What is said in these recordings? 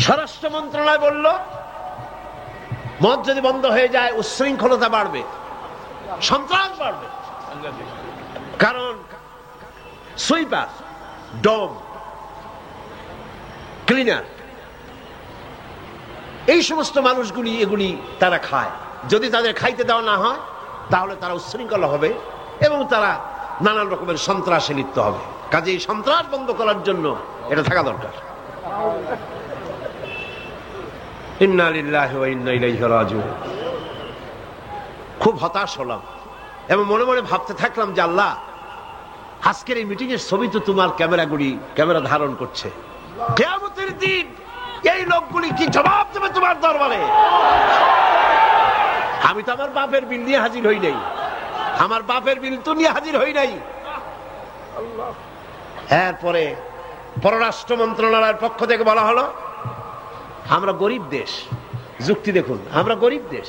স্বরাষ্ট্র মন্ত্রণালয় বলল মদ যদি বন্ধ হয়ে যায় উচ্ছৃঙ্খলতা বাড়বে, সন্ত্রাস বাড়বে। কারণ সুইপার, ডম, ক্লিনার, এই সমস্ত মানুষগুলি এগুলি তারা খায়। যদি তাদের খাইতে দেওয়া না হয় তাহলে তারা উচ্ছৃঙ্খল হবে এবং তারা নানান রকমের সন্ত্রাসে লিপ্ত হবে। কাজেই সন্ত্রাস বন্ধ করার জন্য এটা থাকা দরকার। ইন্না লিল্লাহি ওয়া ইন্না ইলাইহি রাজিউন। খুব হতাশ হলাম এবং মনে মনে ভাবতে থাকলাম যে আল্লাহ, আজকের এই মিটিং এর ছবি তো তোমার ক্যামেরা ধারণ করছে। কিয়ামতের দিন এই লোকগুলি কি জবাব দেবে তোমার দরবারে? আমি তো আমার বাপের বিল নিয়ে হাজির হই নাই, আমার বাপের বিল তো নিয়ে হাজির হই নাই। এরপরে পররাষ্ট্র মন্ত্রণালয়ের পক্ষ থেকে বলা হলো আমরা গরিব দেশ। যুক্তি দেখুন, আমরা গরিব দেশ,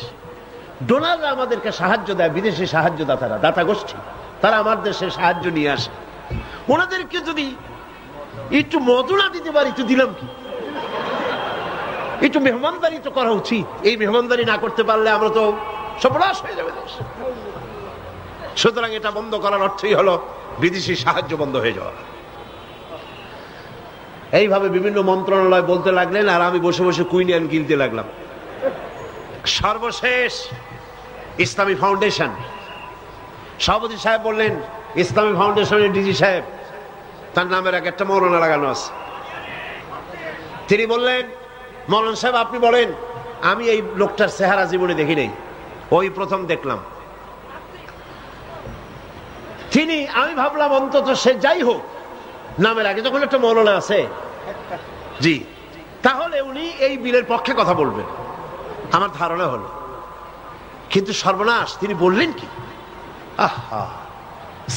ডোনাররা আমাদেরকে সাহায্য দেয়, বিদেশি সাহায্যদাতারা, দাতা গোষ্ঠী, তারা আমার দেশে সাহায্য নিয়ে আসে। ওনাদেরকে যদি একটু মজু না দিতে পারি তো দিলাম কি? একটু মেহমানদারি তো করা উচিত। এই মেহমানদারি না করতে পারলে আমরা তো সর্বনাশ হয়ে যাবে দেশ। সুতরাং এটা বন্ধ করার অর্থই হলো বিদেশি সাহায্য বন্ধ হয়ে যাওয়া। এইভাবে বিভিন্ন মন্ত্রণালয় বলতে লাগলেন আর আমি বসে বসে কুইনিয়ান গিলতে লাগলাম। সর্বশেষ ইসলামী ফাউন্ডেশন সভাপতি সাহেব বললেন, ইসলামী ফাউন্ডেশনের ডিজি সাহেব, তার নামের আগে একটা মৌলানা লাগানো আছে। তিনি বললেন, মৌলানা সাহেব আপনি বলেন। আমি এই লোকটার চেহারা জীবনে দেখি নাই, ওই প্রথম দেখলাম। আমি ভাবলাম অন্তত সে যাই হোক, নামের আগে যখন একটা মৌলানা আছে, জি, তাহলে উনি এই বিলের পক্ষে কথা বলবেন, আমার ধারণা হলো। কিন্তু সর্বনাশ, তিনি বললেন কি, আহা,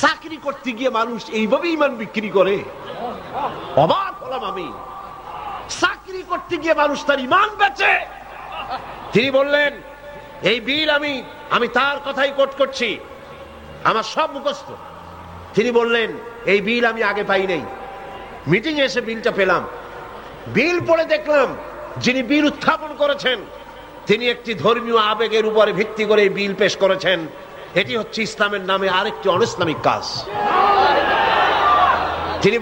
চাকরি করতে গিয়ে মানুষ এইভাবে ইমান বিক্রি করে? অবাক হলাম আমি। চাকরি করতে গিয়ে মানুষ তার ইমান বেচে। তিনি বললেন, এই বিল আমি তার কথাই কোট করছি, আমার সব মুখস্থ। তিনি বললেন, এই বিল আমি আগে পাই নাই, মিটিং এ এসে বিলটা পেলাম। বিল পড়ে দেখলাম যিনি বিল উত্থাপন করেছেন তিনি একটি ধর্মীয় আবেগের উপরে ভিত্তি করে এই বিল পেশ করেছেন। এটি হচ্ছে ইসলামের নামে আরেকটি অনইসলামিক কাজ। তিনি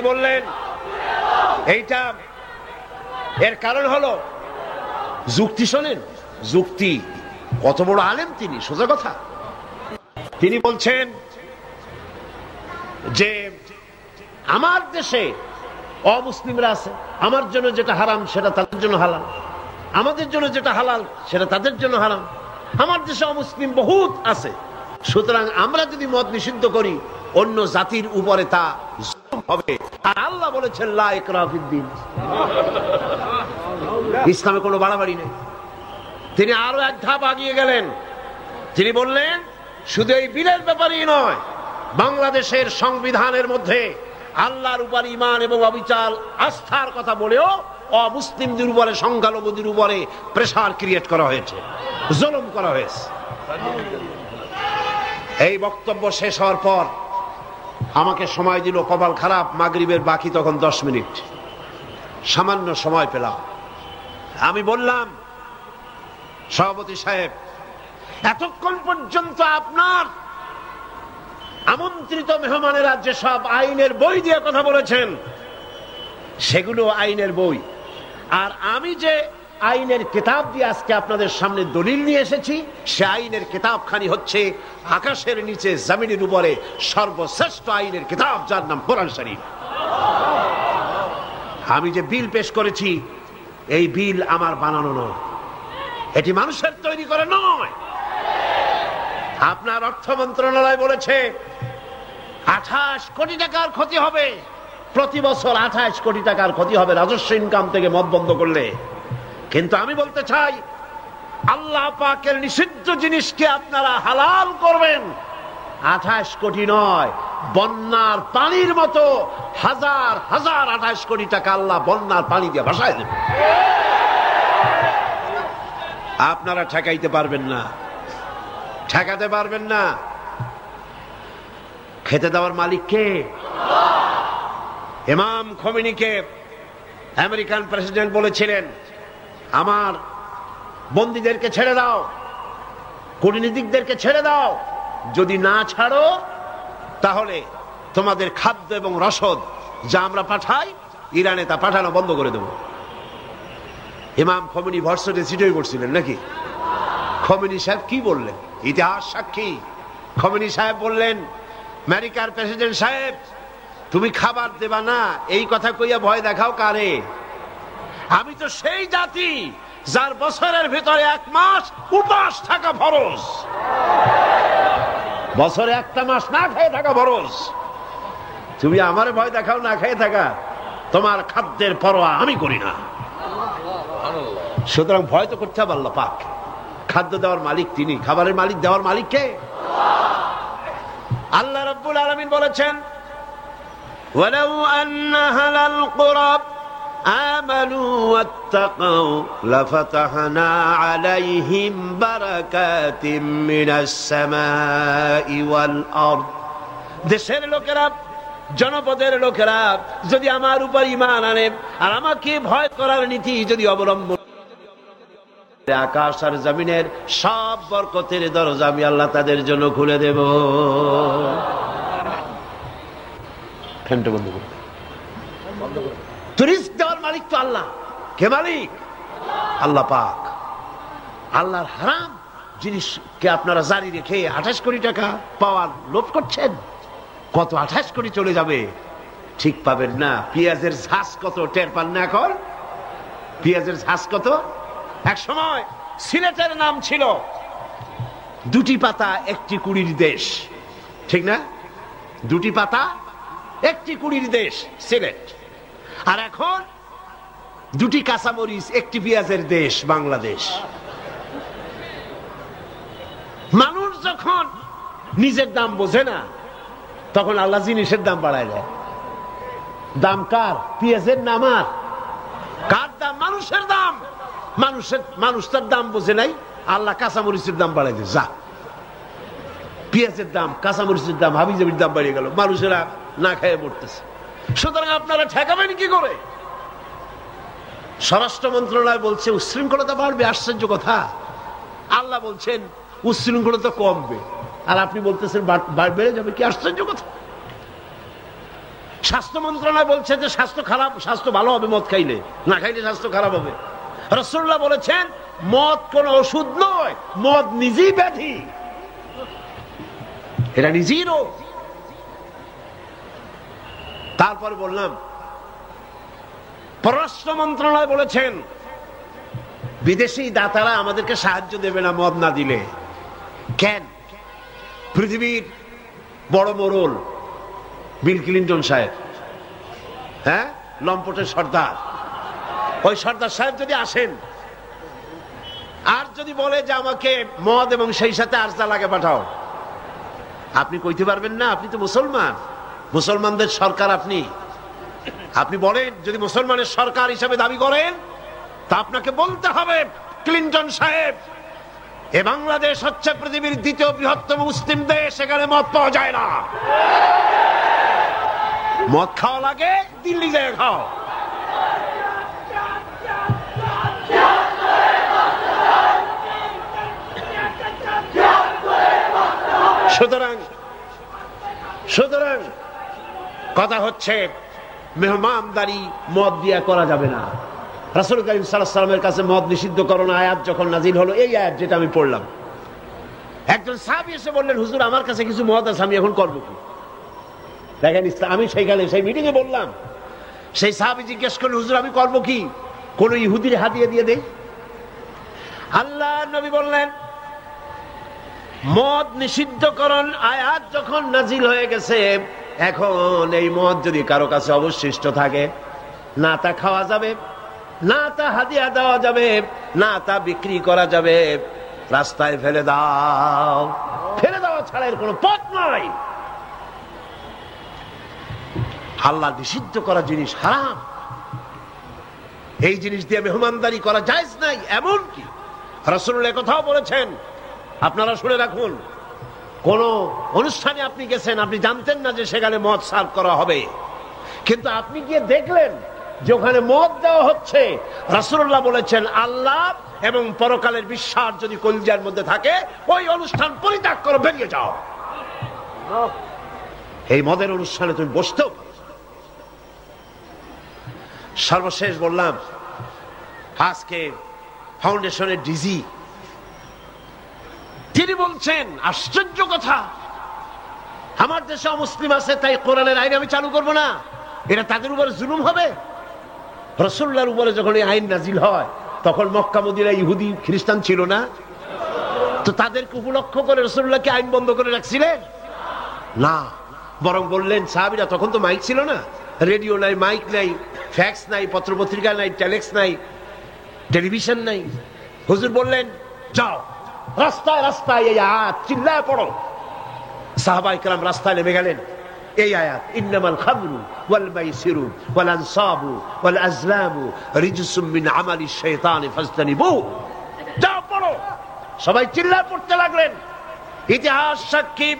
বললেন এইটা এর কারণ হলো যুক্তি। শোনেন, যুক্তি, কত বড় আলেম তিনি, সোজা কথা। তিনি বলছেন যে আমার দেশে অমুসলিমরা আছে, আমার জন্য যেটা হারাম সেটা তাদের জন্য হালাল, আমাদের জন্য যেটা হালাল সেটা তাদের জন্য হারাম। আমার দেশে অমুসলিম বহুত আছে, সুতরাং আমরা যদি মদ নিষিদ্ধ করি অন্য জাতির উপরে তা জুলুম হবে। আর আল্লাহ বলেছেন লা ইকরাহা ফিদ্দীন, ইসলামে কোনো বাড়াবাড়ি নেই। তিনি আরো এক ধাপ এগিয়ে গেলেন। তিনি বললেন, শুধু এই বিলের ব্যাপারেই নয়, বাংলাদেশের সংবিধানের মধ্যে আল্লাহর উপর ঈমান এবং অবিচল আস্থার কথা বলেও অমুসলিমদের উপরে, সংখ্যালঘুদের উপরে প্রেসার ক্রিয়েট করা হয়েছে, জুলুম করা হয়েছে। এই বক্তব্য শেষ হওয়ার পর আমাকে সময় দিল, কপাল খারাপ, মাগরিবের বাকি তখন 10 মিনিট, সামান্য সময় পেলাম। আমি বললাম, সভাপতি সাহেব, এতক্ষণ পর্যন্ত আপনার আমন্ত্রিত মেহমানেরা যেসব আইনের বই দিয়ে কথা বলেছেন সেগুলো আইনের বই, আর আমি যে আইনের কিতাব দিয়ে আজকে আপনাদের সামনে দলিল নিয়ে এসেছি সে আইনের কিতাবখানি হচ্ছে আকাশের নিচে জমিনের উপরে সর্বশ্রেষ্ঠ আইনের কিতাব, যার নাম কোরআন শরীফ। আমি যে বিল পেশ করেছি এই বিল আমার বানানো নয়, এটি মানুষের তৈরি করে নয়। আপনার অর্থ মন্ত্রণালয় বলেছে 28 কোটি টাকার ক্ষতি হবে প্রতি বছর, 28 কোটি টাকার ক্ষতি হবে রাজস্ব ইনকাম থেকে মদ বন্ধ করলে। কিন্তু আমি বলতে চাই, আল্লাহ পাকের নিষিদ্ধ জিনিসকে আপনারা হালাল করবেন, 28 কোটি নয়, বন্যার পানির মতো হাজার হাজার 28 কোটি টাকা আল্লাহ বন্যার পানি দিয়ে ভাসায় দেবে। আপনারা ঠেকাইতে পারবেন না, ঠেকাতে পারবেন না। খেতে দেওয়ার মালিক কে? ইমাম খোমেনিকে আমেরিকান প্রেসিডেন্ট বলেছিলেন, আমার বন্দীদেরকে ছেড়ে দাও, কূটনীতিকদেরকে ছেড়ে দাও, যদি না ছাড়ো তাহলে তোমাদের খাদ্য এবং রসদ যা আমরা পাঠাই ইরানে তা পাঠানো বন্ধ করে দেব। ইমাম খোমেনি ভর্সনে সিটই করছিলেন নাকি? খোমেনি সাহেব কি বললেন? ইতিহাস সাক্ষী। খোমেনি সাহেব বললেন, আমেরিকার প্রেসিডেন্ট সাহেব, তুমি খাবার দেবা না এই কথা কইয়া ভয় দেখাও কারে? আমি তো সেই জাতি যার বছরের ভিতরে 1 মাস উপাস থাকা ফরজ, বছরে 1টা মাস না খেয়ে থাকা ফরজ। তুমি আমারে ভয় দেখাও না খেয়ে থাকা, তোমার খাদ্যের পরোয়া আমি করি না। সুতরাং ভয় তো করতে হবে আল্লাহ পাক। খাদ্য দেওয়ার মালিক তিনি, খাবারের মালিক দেওয়ার মালিক কে? আল্লাহ রাব্বুল আলামিন বলেছেন, ওয়ালাউ আন্না আহলাল কুরা আমানু ওয়াত্তাকাউ লাফাতাহনা আলাইহিম বারাকাতিম মিনাস সামাই ওয়াল আরদ। দেশের লোকেরা, জনপদের লোকেরা যদি আমার উপর ঈমান আনে আর আমাকে ভয় করার নীতি যদি অবলম্বন, আকাশ আর জমিনের সব বরকতের দরজা আমি আল্লাহ তাদের জন্য খুলে দেব। ফ্যানটা বন্ধ করো। রিস্ক দেওয়ার মালিক তো আল্লাহ। কে মালিক? আল্লাহ পাক। আল্লাহর হারাম জিনিসকে আপনারা জারি রেখে 28 কোটি টাকা পাওয়ার লোভ করছেন। কত 28 কোটি চলে যাবে ঠিক পাবেন না। পেঁয়াজের ঝাঁজ কত টের পান না এখন? পেঁয়াজের ঝাঁজ কত? এক সময় সিলেটের নাম ছিল 2টি পাতা 1টি কুড়ির দেশ, ঠিক না? 2টি পাতা 1টি কুড়ির দেশ সিলেট। আর এখন 2টি কাঁচামরিচ 1টি পেঁয়াজের দেশ বাংলাদেশ। মানুষ যখন নিজের দাম বোঝে না তখন আল্লাহ জিনিসের দাম বাড়ায় দেয়। দাম কার? পেঁয়াজের নাম। আর কার দাম? মানুষের দাম। মানুষ তার দাম বোঝে নাই, আল্লাহ কাঁচামরিচের দাম বাড়াই দেয়। যা, পেঁয়াজের দাম, কাঁচামরিচের দাম, হাবিজাবির দাম বাড়িয়ে গেল, মানুষেরা না খেয়ে মরতেছে। সুতরাং আপনারা ঠেকাবেন কি করে? স্বরাষ্ট্র মন্ত্রণালয় বলছে উচ্ছৃঙ্খলতা বাড়বে। আশ্চর্য কথা। আল্লাহ বলছেন উচ্ছৃঙ্খলতা কমবে, আর আপনি বলতেছেন বেড়ে যাবে। কি আশ্চর্য কথা। স্বাস্থ্য মন্ত্রণালয় বলছে যে স্বাস্থ্য খারাপ, স্বাস্থ্য ভালো হবে মদ খাইলে, না খাইলে স্বাস্থ্য খারাপ হবে। রাসূলুল্লাহ বলেছেন মদ কোন ওষুধ নয়, মদ নিজেই ব্যাধি, এটা নিজেই রোগ। তারপর বললাম পররাষ্ট্র মন্ত্রণালয় বলেছেন বিদেশি দাতারা আমাদেরকে সাহায্য দেবে না মদ না দিলে। কেন? পৃথিবীর বড় মোড়ল বিল ক্লিন্টন সাহেব, হ্যাঁ, লম্পটের সর্দার, ওই সর্দার সাহেব যদি আসেন আর যদি বলে যে আমাকে মদ এবং সেই সাথে আরজা লাগে পাঠাও, আপনি কইতে পারবেন না? আপনি তো মুসলমান, মুসলমানদের সরকার। আপনি বলেন, যদি মুসলমানের সরকার হিসাবে দাবি করেন তা আপনাকে বলতে হবে ক্লিন্টন সাহেব, এ বাংলাদেশ হচ্ছে পৃথিবীর 2য় বৃহত্তম মুসলিম দেশ, এখানে মদ পাওয়া যায় না। মদ খাওয়া লাগে দিল্লি যায় খাও। সুতরাং কথা হচ্ছে মেহমানদারি মদ দিয়া করা যাবে না। রাসূল কারীম সাল্লাল্লাহু আলাইহি ওয়াসাল্লামের কাছে মদ নিষিদ্ধ করোনা আয়াত যখন নাজিল হলো, এই আয়াত যেটা আমি পড়লাম, একজন সাহাবী এসে বললেন, হুজুর আমার কাছে কিছু মদ আছে, আমি এখন করবো কি? দেখেন, আমি সেইখানে সেই মিটিং এ বললাম, সেই সাহাবী জিজ্ঞেস করলেন, হুজুর আমি করবো কি? কোন ইহুদির হাদিয়া দিয়ে দেই? আল্লাহ নবী বললেন, মদ নিষিদ্ধকরণ আয়াত যখন নাজিল হয়ে গেছে, এখন এই মদ যদি কারো কাছে অবশিষ্ট থাকে, না তা খাওয়া যাবে, না তা হাদিয়া দেওয়া যাবে, না তা বিক্রি করা যাবে, রাস্তায় ফেলে দাও। ফেলে দেওয়া ছাড়া এর কোনো পথ নাই। আল্লাহ নিষিদ্ধ করা জিনিস হারাম, এই জিনিস দিয়ে মেহমানদারি করা জায়েজ নাই। এমন কি রাসূলুল্লাহ কথাও বলেছেন, আপনারা শুনে রাখুন, কোন অনুষ্ঠানে আপনি গেছেন, আপনি জানতেন না যে সেখানে মদ সার্ভ করা হবে, কিন্তু আপনি গিয়ে দেখলেন যে ওখানে মদ দেওয়া হচ্ছে, রাসূলুল্লাহ বলেছেন আল্লাহ এবং পরকালের বিশ্বাস যদি কলিজার মধ্যে থাকে ওই অনুষ্ঠান পরিত্যাগ করো, বেরিয়ে যাও। এই মদের অনুষ্ঠানে তুমি বসতেও পারো। সর্বশেষ বললাম, আজকে ফাউন্ডেশনের ডিজি তিনি বলছেন আশ্চর্য কথা, আমার দেশে অমুসলিম আছে তাই কোরআনের আইন আমি চালু করব না, এটা তাদের উপরে জুলুম হবে। রাসূলুল্লাহর উপরে যখন এই আইন নাজিল হয় তখন মক্কা মদিনায় ইহুদি খ্রিস্টান ছিল না, তো তাদেরকে উপলক্ষ করে রাসূলুল্লাহ কি আইন বন্ধ করে রাখছিলেন? না, বরং বললেন সাহাবীরা, তখন তো মাইক ছিল না, রেডিও নাই, মাইক নাই, ফ্যাক্স নাই, পত্রপত্রিকা নাই, টেলেক্স নাই, টেলিভিশন নাই। হুজুর বললেন যাও রাস্তায় রাস্তায় এই আয়াত চিল্লায় পড়ো। সাহাবায়ে কেরাম রাস্তায় নেমে গেলেন, এই আয়াত ইন্নামাল খামরু ওয়াল মাইসিরু ওয়াল আনসাবু ওয়াল আজলামু রিজসুম মিন আমালিশ শাইতানি ফাজতানিবু, যাও পড়ো। সবাই চিল্লায় পড়তে লাগলেন। ইতিহাস সাক্ষী,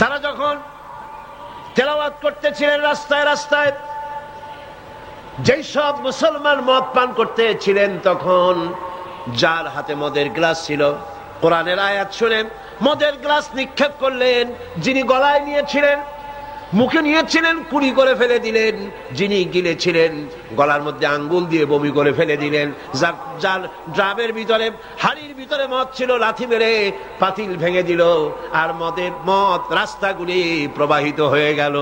তারা যখন তেলাওয়াত করতেছিলেন রাস্তায় রাস্তায়, যেই সব মুসলমান মদ পান করতেছিলেন তখন যার হাতে মদের গ্লাস ছিল কোরআনের আয়াত শুনে মদের গ্লাস নিক্ষেপ করলেন। যিনি গলায় নিয়েছিলেন, মুখে নিয়েছিলেন, কুড়ি করে ফেলে দিলেন। যিনি গিলেছিলেন গলার মধ্যে আঙ্গুল দিয়ে বমি করে ফেলে দিলেন। যার ড্রামের ভিতরে, হাড়ির ভিতরে মদ ছিল, লাথি মেরে পাতিল ভেঙে দিল, আর মদ রাস্তাগুলি প্রবাহিত হয়ে গেল।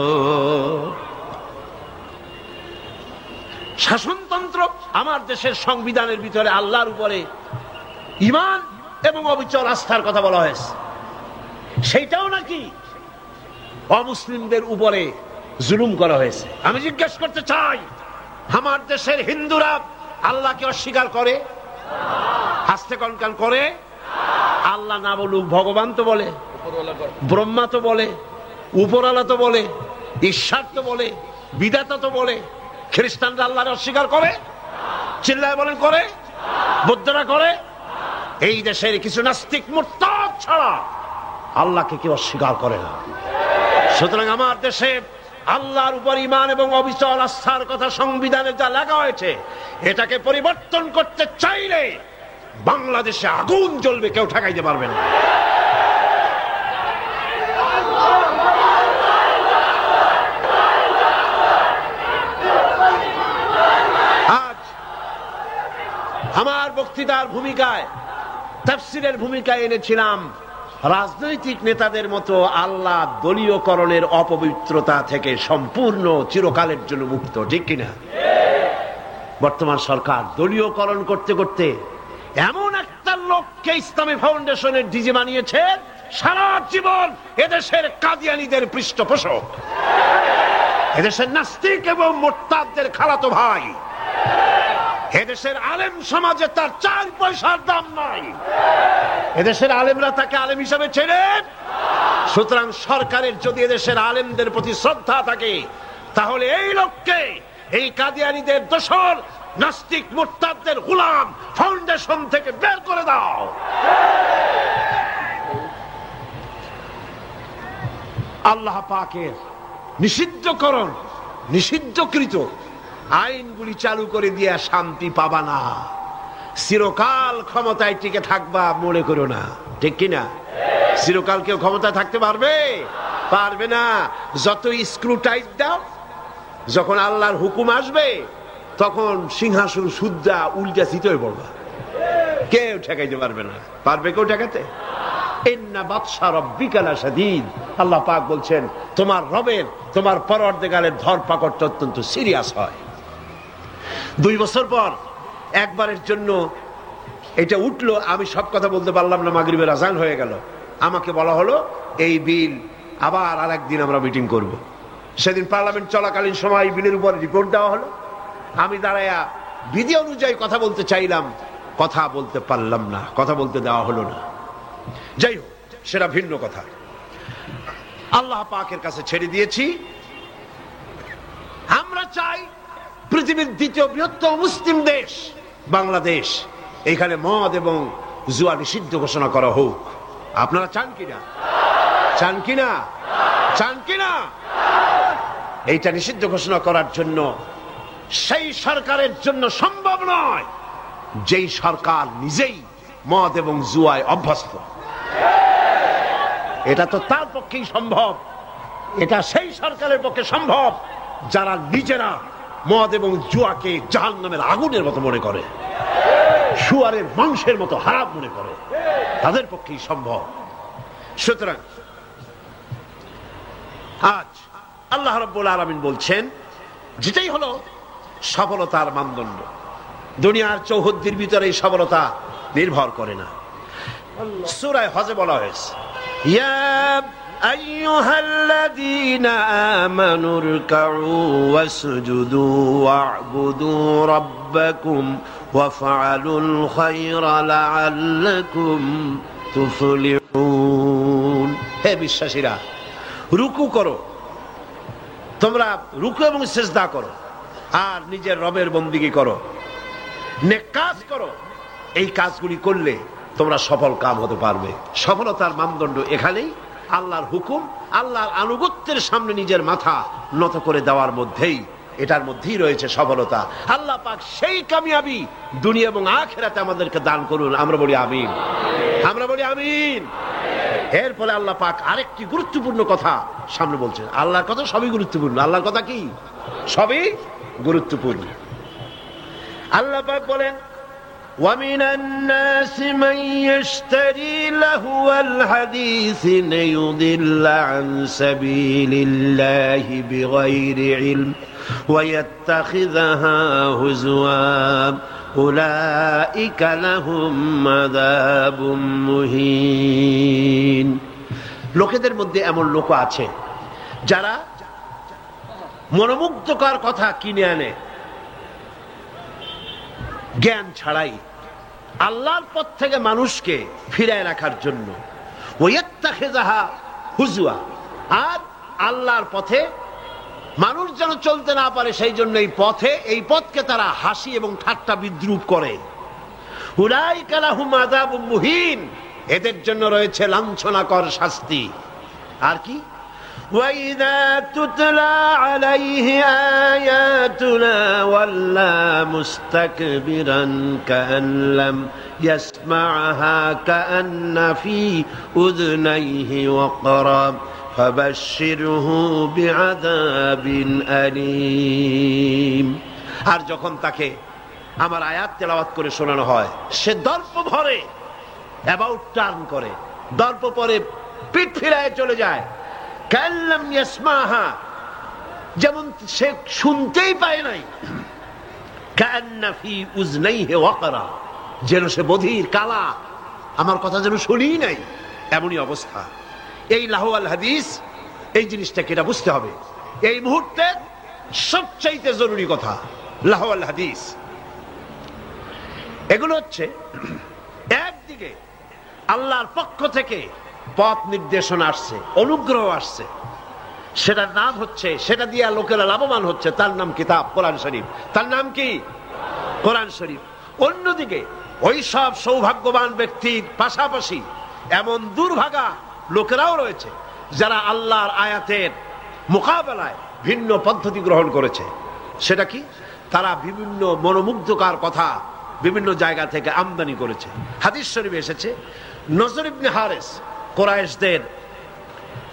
শাসনতন্ত্র, আমার দেশের সংবিধানের ভিতরে আল্লাহর উপরে ঈমান এবং অবিচল আস্থার কথা বলা হয়েছে, সেইটাও নাকি অমুসলিমদের উপরে জুলুম করা হয়েছে। আমি জিজ্ঞেস করতে চাই, আমার দেশের হিন্দুরা আল্লাহকে অস্বীকার করে? হাসতে কনকান করে? আল্লাহ না বলুক, ভগবান তো বলে, ব্রহ্মা তো বলে, উপরওয়ালা তো বলে, ঈশ্বর তো বলে, বিধাতা তো বলে। খ্রিস্টানরা আল্লাহকে অস্বীকার করে? চিল্লায় বলেন করে? বৌদ্ধরা করে? এই দেশের কিছু নাস্তিক মুরতাদ ছাড়া আল্লাহকে কেউ অস্বীকার করে না। সুতরাং আমার দেশে আল্লাহর উপর ঈমান এবং অবিচল আস্থার কথা সংবিধানে যা লেখা হয়েছে, এটাকে পরিবর্তন করতে চাইলে বাংলাদেশে আগুন জ্বলবে, কেউ ঠেকাইতে পারবে না। আজ আমার বক্তৃতার ভূমিকায়, তাফসীরের ভূমিকায় এনেছিলাম রাজনৈতিক নেতাদের মতো আল্লাহ দলীয়করণের অপবিত্রতা থেকে সম্পূর্ণ চিরকালের জন্য মুক্ত, ঠিক কিনা? বর্তমান সরকার দলীয়করণ করতে করতে এমন একটা লোককে ইসলামী ফাউন্ডেশনের ডিজি বানিয়েছে, সারা জীবন এদেশের কাদিয়ানীদের পৃষ্ঠপোষক, এদেশের নাস্তিক এবং মুরতাদদের খালাতো ভাই, এদেশের আলেম সমাজে তার 4 পয়সার দাম নাই। এদেশের আলেমরা তাকে আলেম হিসাবে চেনে। সুতরাং সরকারের যদি এদেশের আলেমদের প্রতি শ্রদ্ধা থাকে, তাহলে এই লোককে, এই কাদিয়ানীদের দোসর, নাস্তিক মুরতাদদের গোলাম ফাউন্ডেশন থেকে বের করে দাও। আল্লাহ পাকের নিষিদ্ধকরণ, নিষিদ্ধকৃত আইনগুলি চালু করে দিয়া শান্তি পাবা না, চিরকাল ক্ষমতায় টিকে থাকবা মনে করো না, ঠিক কিনা? চিরকাল কেউ ক্ষমতায় থাকতে পারবে? পারবে না। যত স্ক্রু টাইট দাও, যখন আল্লাহর হুকুম আসবে তখন সিংহাসন সুদ্ধা উল্টা চিত হয়ে পড়বা, কেউ ঠেকাইতে পারবে না। পারবে কেউ ঠেকাতে? ইন্না বাতশা রাব্বিকা লাশাদীদ। আল্লাহ পাক বলছেন তোমার রবের, তোমার পরওয়ারদিগারের ধরপাকড়টা অত্যন্ত সিরিয়াস হয়। 2 বছর পর একবারের জন্য এটা উঠলো, আমি সব কথা বলতে পারলাম না, মাগরিবের আজান হয়ে গেল। আমাকে বলা হলো এই বিল আবার আরেকদিন আমরা মিটিং করব। সেদিন পার্লামেন্ট চলাকালীন সময় এই বিলের উপর রিপোর্ট দেওয়া হলো। আমি দাঁড়ায়া বিধি অনুযায়ী কথা বলতে চাইলাম, কথা বলতে পারলাম না, কথা বলতে দেওয়া হলো না। যাই হোক, সেটা ভিন্ন কথা। আল্লাহ পাকের কাছে ছেড়ে দিয়েছি। আমরা চাই পৃথিবীর 2য় বৃহত্তম মুসলিম দেশ বাংলাদেশ, এখানে মদ এবং জুয়া নিষিদ্ধ ঘোষণা করা হোক। আপনারা চান কিনা? চান কিনা? চান কিনা? এইটা নিষিদ্ধ ঘোষণা করার জন্য সেই সরকারের জন্য সম্ভব নয় যেই সরকার নিজেই মদ এবং জুয়ায় অভ্যস্ত। এটা তো তার পক্ষেই সম্ভব, এটা সেই সরকারের পক্ষে সম্ভব যারা নিজেরা মদ এবং জুয়াকে জাহান্নামের আগুনের মতো মনে করে, শুয়ারের মাংসের মতো হারাম মনে করে, তাদের পক্ষেই সম্ভব। সুতরাং আজ আল্লাহ রাব্বুল আলামিন বলছেন, যেটাই হলো সফলতার মানদণ্ড, দুনিয়ার চৌহদ্দির ভিতরে এই সফলতা নির্ভর করে না। সূরা হজে বলা হয়েছে, ইয়া আইয়ুহাল্লাযীনা আমানু রুকউ ওয়াসজুদু ওয়া'বুদু রাব্বাকুম ওয়াফআলুল খায়রা লাআল্লাকুম তুফলিহুন। হে বিশ্বাসীরা, রুকু করো, তোমরা রুকু এবং সিজদা করো, আর নিজের রবের বন্দেগী করো, নেক কাজ করো। এই কাজগুলি করলে তোমরা সফল কাম হতে পারবে। সফলতার মানদণ্ড এখানেই আল্লাহর হুকুম, আল্লাহর আনুগত্যের সামনে নিজের মাথা নত করে দেওয়ার মধ্যেই, এটার মধ্যেই রয়েছে সফলতা। আল্লাহ পাক সেই কামিয়াবি দুনিয়া এবং আখিরাতে আমাদেরকে দান করুন। আমরা বলি আমিন, আমরা বলি আমিন। এর ফলে আল্লাহ পাক আরেকটি গুরুত্বপূর্ণ কথা সামনে বলছেন। আল্লাহর কথা সবই গুরুত্বপূর্ণ। আল্লাহর কথা কি? সবই গুরুত্বপূর্ণ। আল্লাহ পাক বলেন, وَمِنَ النَّاسِ مَن يَشْتَرِي لَهْوَ الْحَدِيثِ لِيُضِلَّ عَن سَبِيلِ اللَّهِ بِغَيْرِ عِلْمٍ وَيَتَّخِذَهَا هُزُوًا أُولَئِكَ لَهُمْ عَذَابٌ مُهِينٌ। লোকেদের মধ্যে এমন লোক আছে যারা মনোমুগ্ধকর কথা কিনে আনে জ্ঞান ছাড়াই, আল্লাহর পথ থেকে মানুষকে ফিরায় রাখার জন্য। ওয়াত্তাখিযাহা হুজুয়া, আর আল্লাহর পথে মানুষ যেন চলতে না পারে সেই জন্য এই পথকে তারা হাসি এবং ঠাট্টা বিদ্রুপ করে। উলাইকা লাহুম আযাবুম মুহিন, এদের জন্য রয়েছে লাঞ্ছনাকর শাস্তি। আর কি? وَإِذَا تُتْلَى عَلَيْهِ آيَاتُنَا وَلَّى مُسْتَكْبِرًا كَأَن لَّمْ يَسْمَعْهَا كَأَنَّ فِي أُذُنَيْهِ وَقْرًا فَبَشِّرْهُ بِعَذَابٍ أَلِيمٍ। আর যখন তাকে আমার আয়াত তেলাওয়াত করে শোনানো হয়, সে দর্প ভরে অ্যাবাউট টার্ন করে, দর্প পরে পিঠ ফিরায় চলে যায়। কাল্লাম ইয়াসমাহা, যেমন সে শুনতেই পায় নাই। কান্না ফি উযনাইহি ওয়াকরা, যেন সে বধির, কালা, আমার কথা যেন শুনিই নাই, এমনই অবস্থা। এই লাহওয়াল হাদিস, এই জিনিসটাকে এটা বুঝতে হবে। এই মুহূর্তে সবচাইতে জরুরি কথা লাহওয়াল হাদিস। এগুলো হচ্ছে একদিকে আল্লাহর পক্ষ থেকে পথ নির্দেশনা আসছে, অনুগ্রহ আসছে, সেটার নাম হচ্ছে, সেটা দিয়ে লোকেরা লাভবান হচ্ছে, তার নাম কিতাব কোরআন শরীফ। তার নাম কি? কোরআন শরীফ। অন্যদিকে ওই সব সৌভাগ্যবান ব্যক্তির পাশাপাশি এমন দুর্ভাগা লোকেরাও রয়েছে যারা আল্লাহর আয়াতের মোকাবেলায় ভিন্ন পদ্ধতি গ্রহণ করেছে। সেটা কি? তারা বিভিন্ন মনোমুগ্ধকর কথা বিভিন্ন জায়গা থেকে আমদানি করেছে। হাদিস শরীফে এসেছে, নজর ইবনে হারিস, কুরাইশদের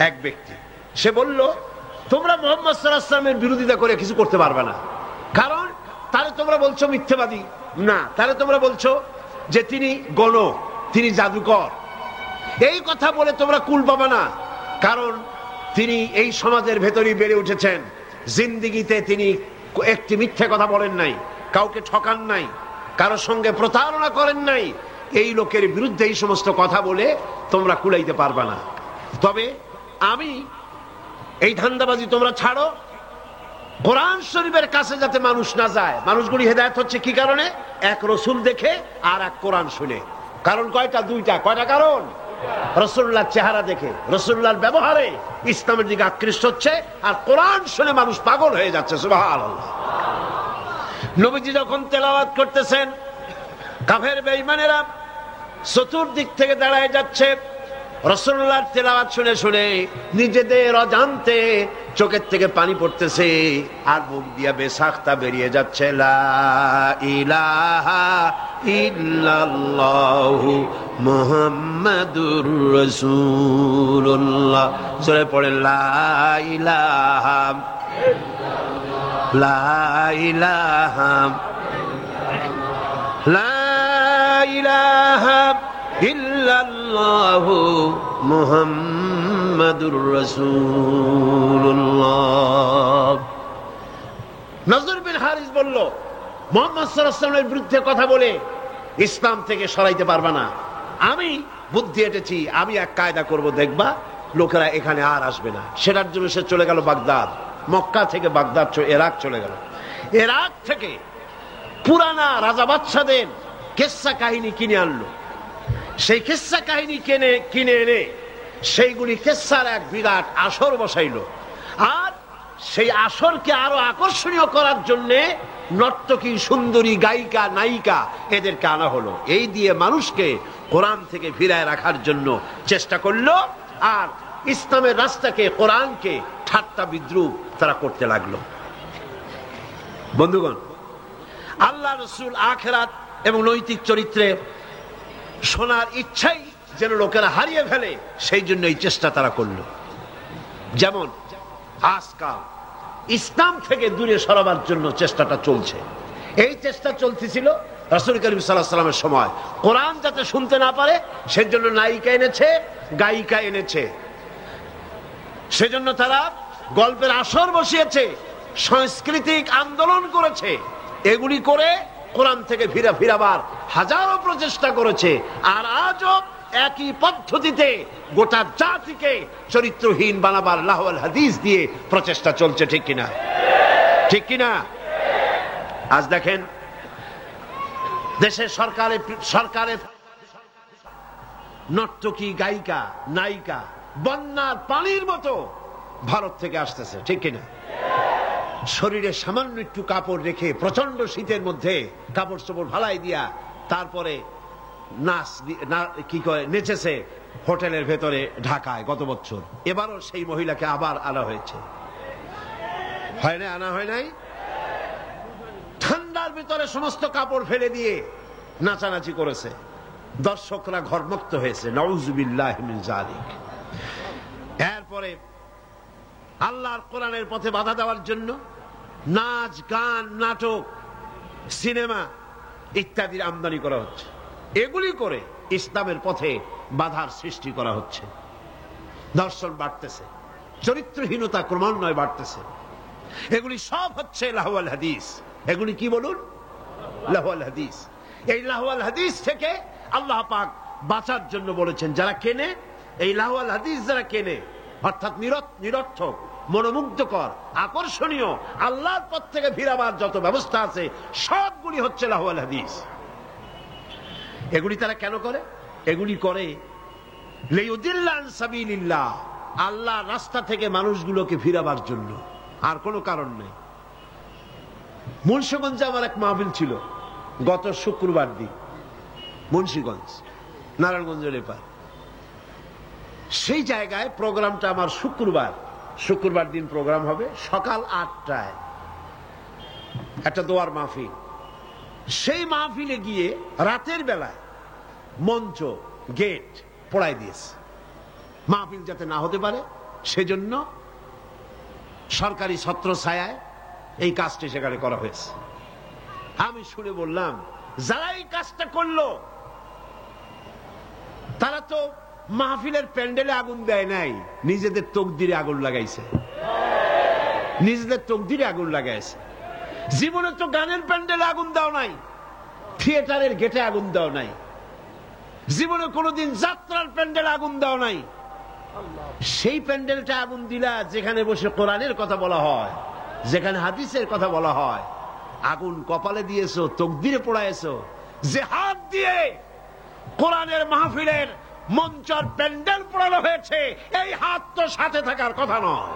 এক ব্যক্তি, সে বলল, তোমরা মুহাম্মদ সাল্লাল্লাহু আলাইহি ওয়াসাল্লামের বিরোধিতা করে কিছু করতে পারবে না, কারণ তারে তোমরা বলছো মিথ্যাবাদী, না তারে তোমরা বলছো যে তিনি গণ, তিনি জাদুকর। এই কথা বলে তোমরা কুল পাবে না, কারণ তিনি এই সমাজের ভেতরেই বেড়ে উঠেছেন, জিন্দেগিতে তিনি একটি মিথ্যা কথা বলেন নাই, কাউকে ঠকান নাই, কারোর সঙ্গে প্রতারণা করেন নাই। এই লোকের বিরুদ্ধে এই সমস্ত কথা বলে তোমরা কুলাইতে পারবে না। তবে আমি এই ধান্দাবাজি তোমরা ছাড়ো, কোরআন শরীফের কাছে যাতে মানুষ না যায়। মানুষগুলি হেদায়েত হচ্ছে কি কারণে? এক রসুল দেখে আর এক কোরআন শুনে। কারণ কয়টা? দুইটা। কয়টা কারণ? রাসূলুল্লাহর চেহারা দেখে, রাসূলুল্লাহর ব্যবহারে ইসলামের দিকে আকৃষ্ট হচ্ছে, আর কোরআন শুনে মানুষ পাগল হয়ে যাচ্ছে। সুবহানাল্লাহ। নবীজি যখন তেলাওয়াত করতেছেন, কাফের বেঈমানেরা চতুর্দিক থেকে দাঁড়ায় যাচ্ছে। রাসূলুল্লাহর তেলাওয়াত শুনে শুনে নিজেদের অজান্তে চোখের থেকে পানি পড়তেছে আর মুখ দিয়া বেসাখতা বেরিয়ে যাচ্ছে, লা ইলাহা ইল্লাল্লাহু মুহাম্মাদুর রাসূলুল্লাহ। সূরা পড়ে লা ইলাহা লা ইলাহা লা ইলাহা ইল্লাল্লাহু মুহাম্মাদুর রাসূলুল্লাহ। নজর বিন হারিস বলল, মুহাম্মদ সাল্লাল্লাহু আলাইহি ওয়াসাল্লামের বিরুদ্ধে কথা বলে ইসলাম থেকে সরাইতে পারবা না। আমি বুদ্ধি এঁটেছি, আমি এক কায়দা করব, দেখবা লোকেরা এখানে আর আসবে না। সেটার জন্য সে চলে গেল বাগদাদ। মক্কা থেকে বাগদাদ ইরাক চলে গেল। ইরাক থেকে পুরানা রাজা বাদশাদের কিসসা কাহিনী কিনে আনলো। সেই কিসসা কাহিনী কিনে এনে সেইগুলি কিসসার এক বিরাট আসর বসাইলো। আর সেই আসরকে আরো আকর্ষণীয় করার জন্য নর্তকী, সুন্দরী, গায়িকা, নায়িকা এদেরকে আনা হলো। এই দিয়ে মানুষকে কোরআন থেকে ফিরায় রাখার জন্য চেষ্টা করলো। আর ইসলামের রাস্তাকে, কোরআনকে ঠাট্টা বিদ্রুপ তারা করতে লাগলো। বন্ধুগণ, আল্লাহ রাসূল আখিরাত এবং নৈতিক চরিত্রে শোনার ইচ্ছাই যেন লোকেরা হারিয়ে ফেলে, সেই জন্য এই চেষ্টা তারা করলো। যেমন আজকাল ইসলাম থেকে দূরে সরাবার জন্য চেষ্টাটা চলছে। এই চেষ্টা চলতেছিল রাসূল করিম সাল্লাল্লাহু আলাইহি ওয়াসাল্লামের সময়। কোরআন যাতে শুনতে না পারে সেজন্য নায়িকা এনেছে, গায়িকা এনেছে। সেজন্য তারা গল্পের আসর বসিয়েছে, সাংস্কৃতিক আন্দোলন করেছে। এগুলি করে কোরআন থেকে ফিরাবার হাজারো প্রচেষ্টা করেছে। আর আজও একই পদ্ধতিতে গোটা জাতিকে চরিত্রহীন বানাবার লাহওয়াল হাদিস দিয়ে প্রচেষ্টা চলছে। ঠিক কিনা? ঠিক কিনা? আজ দেখেন দেশের সরকারের নর্তকী, গায়িকা, নায়িকা বন্যার পানির মতো ভারত থেকে আসতেছে। ঠিক কিনা? শরীরে সামান্য একটু কাপড় রেখে প্রচন্ড শীতের মধ্যে কাপড় চোপড় ভালাই দিয়া তারপরে নেচেছে হোটেলের ভেতরে ঢাকায় গত বছর। এবারও সেই মহিলাকে আবার আনা হয়েছে। হয় না? আনা হয় নাই? ঠান্ডার ভিতরে সমস্ত কাপড় ফেলে দিয়ে নাচানাচি করেছে। দর্শকরা ঘরমুক্ত হয়েছে। নাউযুবিল্লাহি মিন যালিক। এরপরে আল্লাহর কোরআনের পথে বাধা দেওয়ার জন্য নাচ, গান, নাটক, সিনেমা ইত্যাদির আমদানি করা হচ্ছে। এগুলি করে ইসলামের পথে বাধার সৃষ্টি করা হচ্ছে। দর্শন বাড়তেছে, চরিত্রহীনতা ক্রমান্বয়ে বাড়তেছে। এগুলি সব হচ্ছে লাহওয়াল হাদিস। এগুলি কি বলুন? লাহওয়াল হাদিস। এই লাহওয়াল হাদিস থেকে আল্লাহ পাক বাঁচার জন্য বলেছেন, যারা কেনে এই লাহওয়াল হাদিস, যারা কেনে অর্থাৎ নিরর্থক, মনোমুগ্ধকর, আকর্ষণীয়, আল্লাহর পথ থেকে ফিরাবার যত ব্যবস্থা আছে সবগুলি হচ্ছে লাহওয়াল হাদিস। এগুলি তারা কেন করে? এগুলি করে লিয়ুদিল্লা আন সাবিলিল্লাহ, আল্লাহর রাস্তা থেকে মানুষগুলোকে ফিরাবার জন্য, আর কোনো কারণ নেই। মুন্সিগঞ্জে আমার এক মাহফিল ছিল গত শুক্রবার দিন, মুন্সিগঞ্জ, নারায়ণগঞ্জের এপার। সেই জায়গায় প্রোগ্রামটা আমার শুক্রবার দিন প্রোগ্রাম হবে সকাল 8টায়, একটা দোয়ার মাহফিল। সেই মাহফিলে গিয়ে রাতের বেলায় মঞ্চ, গেট পোড়াই দিয়েছে। মাহফিল যাতে না হতে পারে সেজন্য সরকারি ছত্র ছায়ায় এই কাজটি সেখানে করা হয়েছে। আমি শুনে বললাম, যারা এই কাজটা করলো তারা তো মাহফিলের প্যান্ডেলে আগুন দেয় নাই, নিজেদের তকদিরে আগুন লাগাইছে। নিজেদের তকদিরে আগুন লাগাইছে। জীবনে তো গানের প্যান্ডেলে আগুন দাও নাই, থিয়েটারের গেটে আগুন দাও নাই, জীবনে কোনোদিন যাত্রার প্যান্ডেলে আগুন দাও নাই। সেই প্যান্ডেলটা আগুন দিলা যেখানে বসে কোরআনের কথা বলা হয়, যেখানে হাদিসের কথা বলা হয়। আগুন কপালে দিয়েছো, তকদিরে পোড়াইছো। যে হাত দিয়ে কোরআনের মাহফিলের মঞ্চর প্যান্ডেল পোড়ানো হয়েছে, এই হাত তো সাথে থাকার কথা নয়।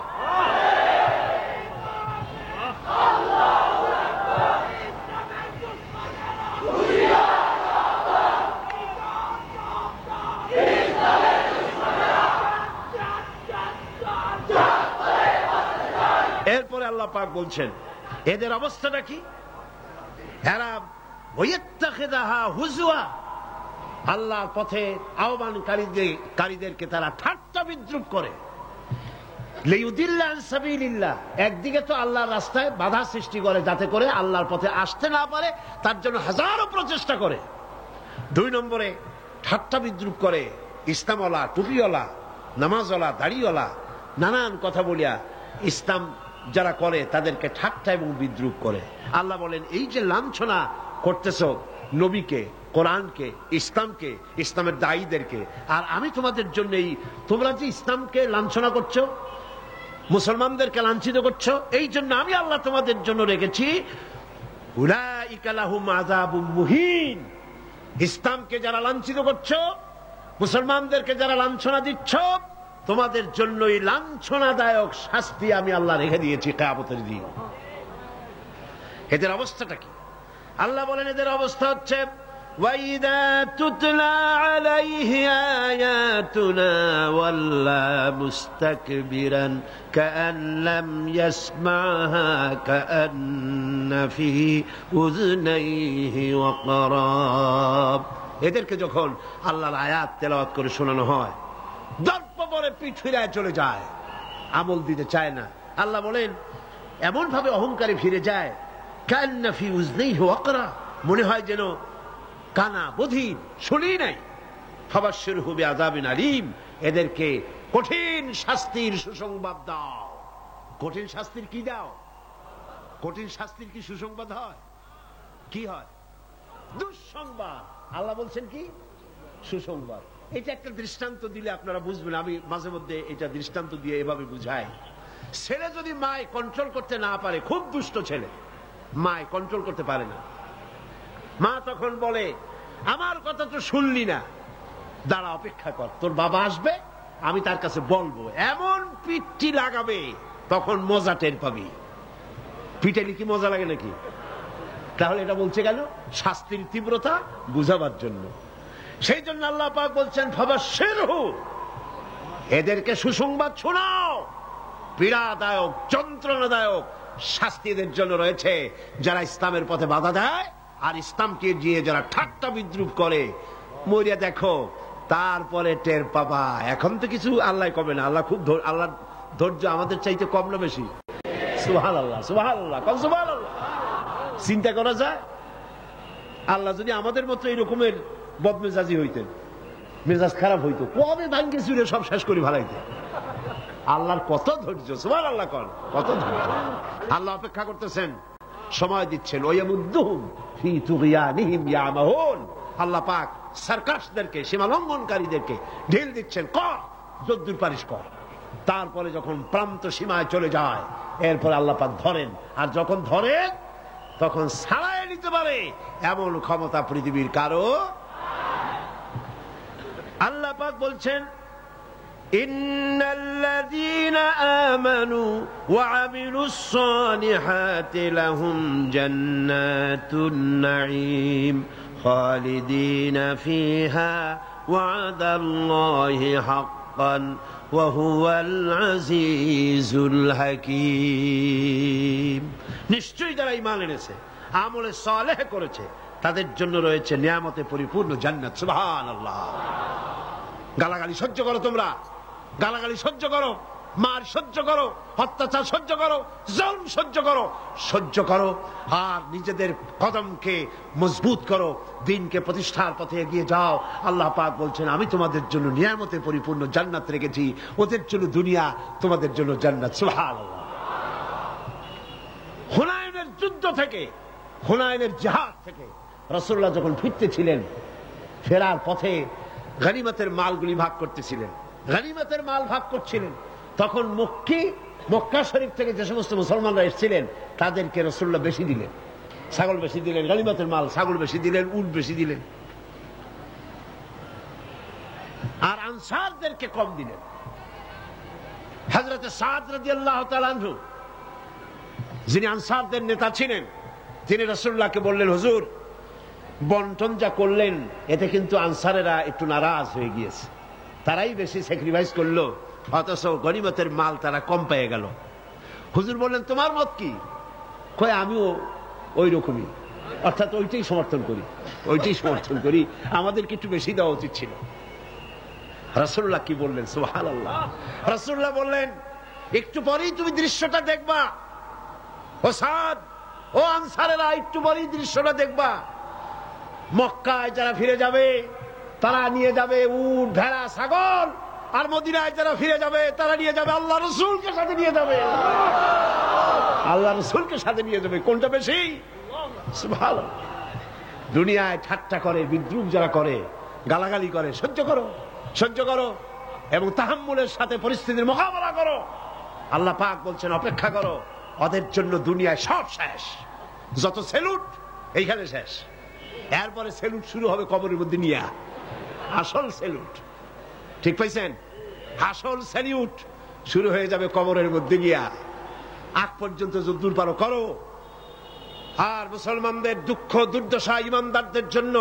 পাক বলছেন এদের অবস্থাটা কি, এরা ওয়াত্তাখিযাহা হুজওয়া, আল্লাহর পথে আহ্বানকারীদেরকে তারা ঠাট্টা বিদ্রূপ করে। লিয়ুদিল্লা আন সাবিলিল্লাহ, একদিকে তো আল্লাহর রাস্তায় বাধা সৃষ্টি করে যাতে করে আল্লাহর পথে আসতে না পারে, তার জন্য হাজারো প্রচেষ্টা করে। 2 নম্বরে ঠাট্টা বিদ্রূপ করে ইসলামওয়ালা, টুপিওয়ালা, নামাজওয়ালা, দাড়িওয়ালা, নানান কথা বলিয়া ইসলাম যারা করে তাদেরকে ঠাট্টা এবং বিদ্রূপ করে। আল্লাহ বলেন এই যে লাঞ্ছনা করতেছ নবীকে, কোরআনকে, ইসলামকে, ইসলামের দায়ীদেরকে, আর আমি তোমাদের জন্য তোমরা যে ইসলামকে লাঞ্ছনা করছো, মুসলমানদেরকে লাঞ্ছিত করছো, এই জন্য আমি আল্লাহ তোমাদের জন্য রেখেছি উলাইকা লাহুম আযাবুম মুহিন। ইসলামকে যারা লাঞ্ছিত করছো, মুসলমানদেরকে যারা লাঞ্ছনা দিচ্ছ, তোমাদের জন্যই লাঞ্ছনাদায়ক শাস্তি আমি আল্লাহ রেখে দিয়েছি কিয়ামতের দিন। এদের অবস্থাটা কি? আল্লাহ বলেন এদের অবস্থা হচ্ছে ওয়াইদা তুতলা আলাইহি আয়াতুনা ওয়াল্লা মুস্তাকবিরান কাআন লাম ইয়াসমাহা কাআন্না ফি উযনাইহি ওয়াকরাব। এদেরকে যখন আল্লাহর আয়াত তেলাওয়াত করে শোনানো হয়, দর্প করে পিঠ ফিরায় চলে যায়, আমল দিতে চায় না। আল্লাহ বলেন এমন ভাবে অহংকারে ফিরে যায়, কান্না ফি উযনাইহি ওয়াকরা, মনে হয় যেন কানা বধির, শুনি নাই। ফাবাশশিরহু বিআযাবিন আলীম, এদেরকে কঠিন শাস্তির সুসংবাদ দাও। কঠিন শাস্তির কি দাও? কঠিন শাস্তির কি সুসংবাদ হয়? কি হয়? দুঃসংবাদ। আল্লাহ বলছেন কি? সুসংবাদ। এটা একটা দৃষ্টান্ত দিলে আপনারা বুঝবেন। আমি মাঝে মধ্যে এটা দৃষ্টান্ত দিয়ে এভাবে বুঝাই। ছেলে যদি মায় কন্ট্রোল করতে না পারে, খুব দুষ্ট ছেলে, মায় কন্ট্রোল করতে পারে না, মা তখন বলে আমার কথা তো শুনলি না, দাঁড়া অপেক্ষা কর, তোর বাবা আসবে, আমি তার কাছে বলবো। এমন পিঠটি লাগাবে, তখন মজা টের পাবি। পিটালি কি মজা লাগে নাকি? তাহলে এটা বলছে কেন? শাস্তির তীব্রতা বুঝাবার জন্য। সেই জন্য আল্লাহ পাক বলছেন ফাবাশশিরহু, এদেরকে সুসংবাদ শোনাও। পীড়াদায়ক, যন্ত্রণাদায়ক শাস্তি এদের জন্য রয়েছে যারা ইসলামের পথে বাধা দেয় আর ইসলামকে গিয়ে যারা ঠাট্টা বিদ্রূপ করে। মরিয়া দেখো, তারপরে টের পাবা। এখন তো কিছু আল্লাহ কবে না। আল্লাহ খুব, আল্লাহ ধৈর্য আমাদের চাইতে কম না বেশি? সুবহানাল্লাহ, সুবহানাল্লাহ, কম সুবহানাল্লাহ। চিন্তা করা যায়, আল্লাহ যদি আমাদের মতো এইরকমের বদমেজাজি হইতেন, মেজাজ খারাপ হইতো, কবে ভাঙ্গে চুরে সব শেষ করে ভালাইতেন। আল্লাহর কত ধৈর্য, সুবহানাল্লাহ, কত ধৈর্য। আল্লাহ অপেক্ষা করতেছেন, সময় দিচ্ছেন। ওয়ায়ামুদ্দুহুম ফি তুগয়ানিহিম ইয়ামাহুন, আল্লাহ পাক সার্কাসদেরকে, সীমালঙ্ঘনকারীদেরকে ঢিল দিচ্ছেন, কর যদ্দুর পারিস কর। তারপরে যখন প্রান্ত সীমায় চলে যায়, এরপর আল্লাহ পাক ধরেন, আর যখন ধরেন তখন ছাড়াই নিতে পারে এমন ক্ষমতা পৃথিবীর কারো। আল্লাহ পাক বলছেন ইন্নাল্লাযীনা আমানু ওয়া আমিলুস সালিহাতি লাহুম জান্নাতুন নাঈম খালিদিনা ফিহা ওয়াদাল্লাহি হাক্কান ওয়া হুয়াল আজিজুল হাকীম। নিশ্চয়ই যারা ঈমান এনেছে, আমলে সালেহ করেছে, তাদের জন্য রয়েছে নিয়ামতে পরিপূর্ণ জান্নাত। সুবহানাল্লাহ। গালাগালি সহ্য করো, তোমরা গালাগালি সহ্য করো, মার সহ্য করো, অত্যাচার সহ্য করো, জুলম সহ্য করো, আর নিজেদের কদমকে মজবুত করো, দ্বীনকে প্রতিষ্ঠার পথে এগিয়ে যাও। আল্লাহ পাক বলছেন আমি তোমাদের জন্য নিয়ামতে পরিপূর্ণ জান্নাত রেখেছি, ওদের জন্য দুনিয়া, তোমাদের জন্য জান্নাত। সুবহানাল্লাহ। হুনাইনের যুদ্ধ থেকে, হুনাইনের জিহাদ থেকে রাসূলুল্লাহ যখন ফিরতেছিলেন, ফেরার পথে গনিমতের মালগুলি ভাগ করতেছিলেন, গনিমতের মাল ভাগ করছিলেন, তখন মক্কা শরীফ থেকে যে সমস্ত মুসলমানরা এসেছিলেন তাদেরকে রাসূলুল্লাহ বেশি দিলেন, ছাগল বেশি দিলেন, গনিমতের মাল ছাগল বেশি দিলেন, উট বেশি দিলেন, আর আনসারদেরকে কম দিলেন। হযরত সাদ রাদিয়াল্লাহু তাআলা আনহু, যিনি আনসারদের নেতা ছিলেন, তিনি রাসূলুল্লাহকে বললেন হুজুর, বন্টন যা করলেন এতে কিন্তু আনসারেরা একটু নারাজ হয়ে গিয়েছে, তারাই বেশি স্যাক্রিফাইস করলো, অথচ গনিমতের মাল তারা কম পেয়ে গেল। হুজুর বললেন তোমার মত কি? কয় আমিও ওই রকমই, অর্থাৎ ওইটাই সমর্থন করি, আমাদেরকে একটু বেশি দেওয়া উচিত ছিল। রাসূলুল্লাহ কি বললেন? সুবহানাল্লাহ। রাসূলুল্লাহ বললেন একটু পরেই তুমি দৃশ্যটা দেখবা, ও সাদ, ও আনসারেরা, একটু পরেই দৃশ্যটা দেখবা। মক্কায় যারা ফিরে যাবে তারা নিয়ে যাবে উট, ভেড়া, ছাগল, আর মদিনায় যারা ফিরে যাবে তারা নিয়ে যাবে আল্লাহ রাসূলকে সাথে নিয়ে যাবে, কোনটা বেশি? সুবহানাল্লাহ। দুনিয়ায় ঠাট্টা করে, বিদ্রুপ যারা করে, গালাগালি করে, সহ্য করো এবং তাহাম্মুলের সাথে পরিস্থিতির মোকাবেলা করো। আল্লাহ পাক বলছেন অপেক্ষা করো, ওদের জন্য দুনিয়ায় সব শেষ, যত সেলুট এইখানে শেষ। এরপরে সেলুট শুরু হবে কবরের মধ্যে নিয়ে, আসল সেলুট, ঠিক পাইছেন? আসল সেলুট শুরু হয়ে যাবে কবরের মধ্যে গিয়া। আগ পর্যন্ত যদ্দূর পারো করো। আর মুসলমানদের দুঃখ দুর্দশা ইমানদারদের জন্য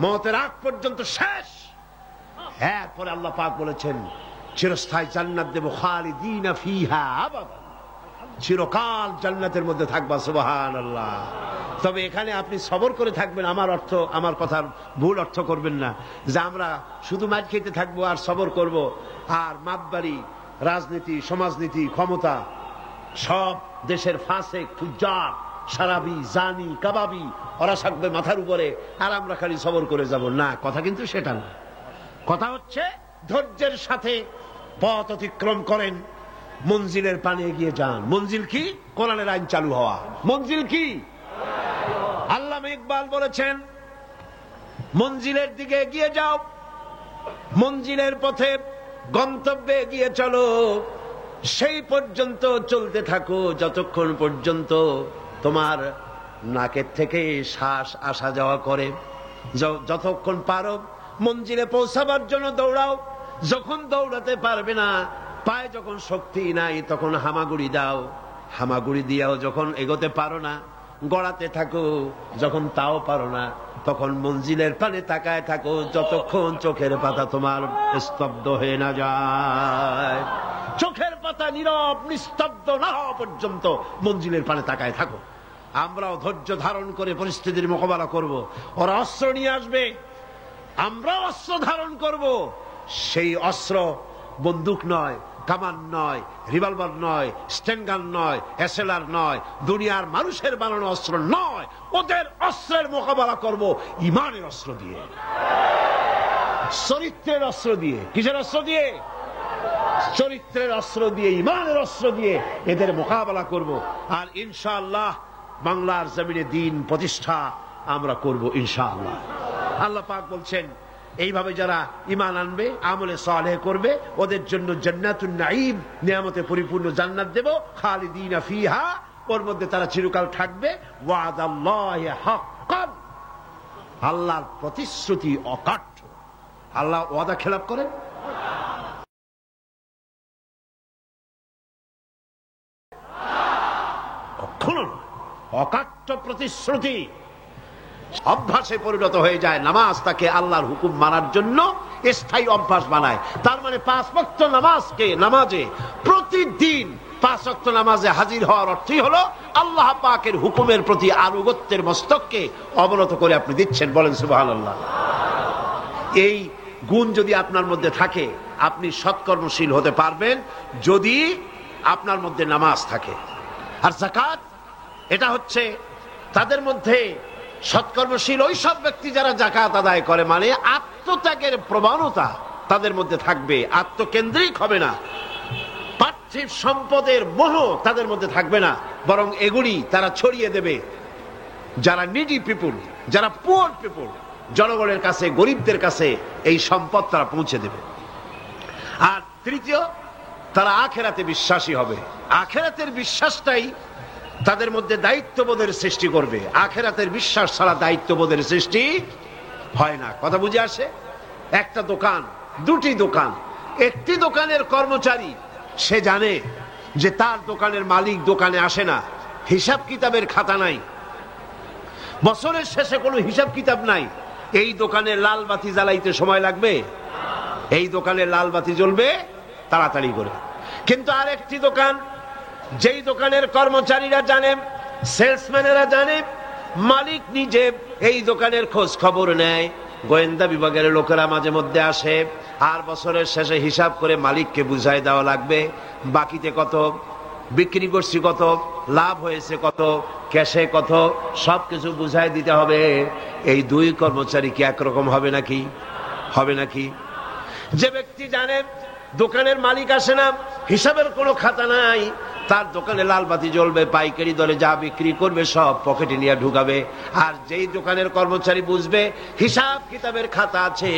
মওতের আগ পর্যন্ত শেষ। এরপরে আল্লাহ পাক বলেছেন চিরস্থায়ী জান্নাত দেব, খালিদিনা ফিহা আবাদা, চিরকাল জান্নাতের মধ্যে থাকবা। সুবহানাল্লাহ। তবে এখানে আপনি সবর করে থাকবেন। আমার কথার ভুল অর্থ করবেন না যে আমরা শুধু মার খেতে থাকবো আর সবর করব, আর মাতবাড়ি, রাজনীতি, সমাজনীতি, ক্ষমতা, সব দেশের ফাসেক, ফুজ্জার, সারাবি, জানি, কাবাবি, ওরা থাকবে মাথার উপরে, আর আমরা খালি সবর করে যাব না। কথা কিন্তু সেটা না। কথা হচ্ছে ধৈর্যের সাথে পথ অতিক্রম করেন, মঞ্জিলের পানে এগিয়ে যান। মঞ্জিল কি? কোরআনের আইন চালু হওয়া। মঞ্জিল কি? আল্লামা ইকবাল বলেছেন মঞ্জিলের দিকে এগিয়ে যাও, মঞ্জিলের পথে গন্তব্যে এগিয়ে চলো, সেই পর্যন্ত চলতে থাকো যতক্ষণ পর্যন্ত তোমার নাকের থেকে শ্বাস আসা যাওয়া করে। যতক্ষণ পারো মঞ্জিলে পৌঁছাবার জন্য দৌড়াও। যখন দৌড়াতে পারবে না, পায়ে যখন শক্তি নাই, তখন হামাগুড়ি দাও। হামাগুড়ি দিয়াও যখন এগোতে পারো না, গড়াতে থাকো। যখন তাও পারো না, তখন মঞ্জিলের পানে তাকায় থাকো, যতক্ষণ চোখের পাতা তোমার স্তব্ধ হয়ে না যায়। চোখের পাতা নীরব নিস্তব্ধ না হওয়া পর্যন্ত মঞ্জিলের পানে তাকায় থাকো। আমরাও ধৈর্য ধারণ করে পরিস্থিতির মোকাবেলা করব। ওরা অস্ত্র নিয়ে আসবে, আমরা অস্ত্র ধারণ করব। সেই অস্ত্র বন্দুক নয়, কামান নয়, রিভলভার নয়, স্টেনগান নয়, এসএলআর নয়, দুনিয়ার মানুষের বানানো অস্ত্র নয়। ওদের অস্ত্রের মোকাবেলা করব ইমানের অস্ত্র দিয়ে, চরিত্রের অস্ত্র দিয়ে। কিসের অস্ত্র দিয়ে? চরিত্রের অস্ত্র দিয়ে, ইমানের অস্ত্র দিয়ে এদের মোকাবেলা করব। আর ইনশাআল্লাহ বাংলার জমিনে দ্বীন প্রতিষ্ঠা আমরা করব ইনশাআল্লাহ। আল্লাহ পাক বলছেন এইভাবে যারা ঈমান আনবে, আমলে সালেহ করবে, ওদের জন্য জান্নাতুন নাঈম, নিয়ামতে পরিপূর্ণ জান্নাত দেব, খালিদিনা ফিহা, ওর মধ্যে তারা চিরকাল থাকবে। ওয়াদাল্লাহি হাক্কান, আল্লাহর প্রতিশ্রুতি অকাট্য। আল্লাহ ওয়াদা খেলাপ করেন? কখনো নয়। অকাট্য প্রতিশ্রুতি অভ্যাসে পরিণত হয়ে যায়। নামাজ তাকে আল্লাহর হুকুম মানার জন্য স্থায়ী অভ্যাস বানায়। তার মানে 5 ওয়াক্ত নামাজে প্রতিদিন 5 ওয়াক্ত নামাজে হাজির হওয়ার অর্থই হলো আল্লাহ পাকের হুকুমের প্রতি আনুগত্যের মস্তককে অবনত করে আপনি দিচ্ছেন। বলেন সুবহানাল্লাহ। এই গুণ যদি আপনার মধ্যে থাকে, আপনি সৎকর্মশীল হতে পারবেন যদি আপনার মধ্যে নামাজ থাকে। আর যাকাত, এটা হচ্ছে তাদের মধ্যে সৎকর্মশীল ওই সব ব্যক্তি যারা যাকাত আদায় করে, মানে আত্মত্যাগের প্রবণতা তাদের মধ্যে থাকবে, আত্মকেন্দ্রিক হবে না, পার্থিব সম্পদের মোহ তাদের মধ্যে থাকবে না, বরং এগুলি তারা ছড়িয়ে দেবে যারা নিডি পিপুল, যারা পুয়ার পিপুল, জনগণের কাছে, গরিবদের কাছে এই সম্পদ তারা পৌঁছে দেবে। আর তৃতীয়, তারা আখিরাতে বিশ্বাসী হবে। আখিরাতের বিশ্বাসটাই তাদের মধ্যে দায়িত্ববোধের সৃষ্টি করবে। আখিরাতের বিশ্বাস ছাড়া দায়িত্ববোধের সৃষ্টি হয় না। কথা বুঝে আসে? একটা দোকান, দুটি দোকান, একটি দোকানের কর্মচারী সে জানে যে তার দোকানের মালিক দোকানে আসে না, হিসাব কিতাবের খাতা নাই, বছরের শেষে কোনো হিসাব কিতাব নাই। এই দোকানে লাল বাতি জ্বালাইতে সময় লাগবে? এই দোকানে লাল বাতি জ্বলবে তাড়াতাড়ি করে। কিন্তু আরেকটি দোকান, যেই দোকানের কর্মচারীরা জানে, সেলসম্যানেরা জানে, মালিক নিজে এই দোকানের খোঁজ খবর নেয়, গোয়েন্দা বিভাগের লোকেরা মাঝে মধ্যে আসে, আর বছরের শেষে হিসাব করে মালিককে বুঝাই দেওয়া লাগবে বাকিতে কত, বিক্রি করছি কত, লাভ হয়েছে কত, ক্যাশে কত, সবকিছু বুঝাই দিতে হবে। এই দুই কর্মচারী কি একরকম হবে নাকি? হবে নাকি? যে ব্যক্তি জানে দোকানের মালিক আসে না, হিসাবের কোনো খাতা নাই, তার দোকানে লাল বাতি জ্বলবে, পাইকারি দরে যা বিক্রি করবে সব পকেটে নিয়ে ঢুকাবে। আর যেই দোকানের কর্মচারী বুঝবে হিসাব কিতাবের খাতা আছে,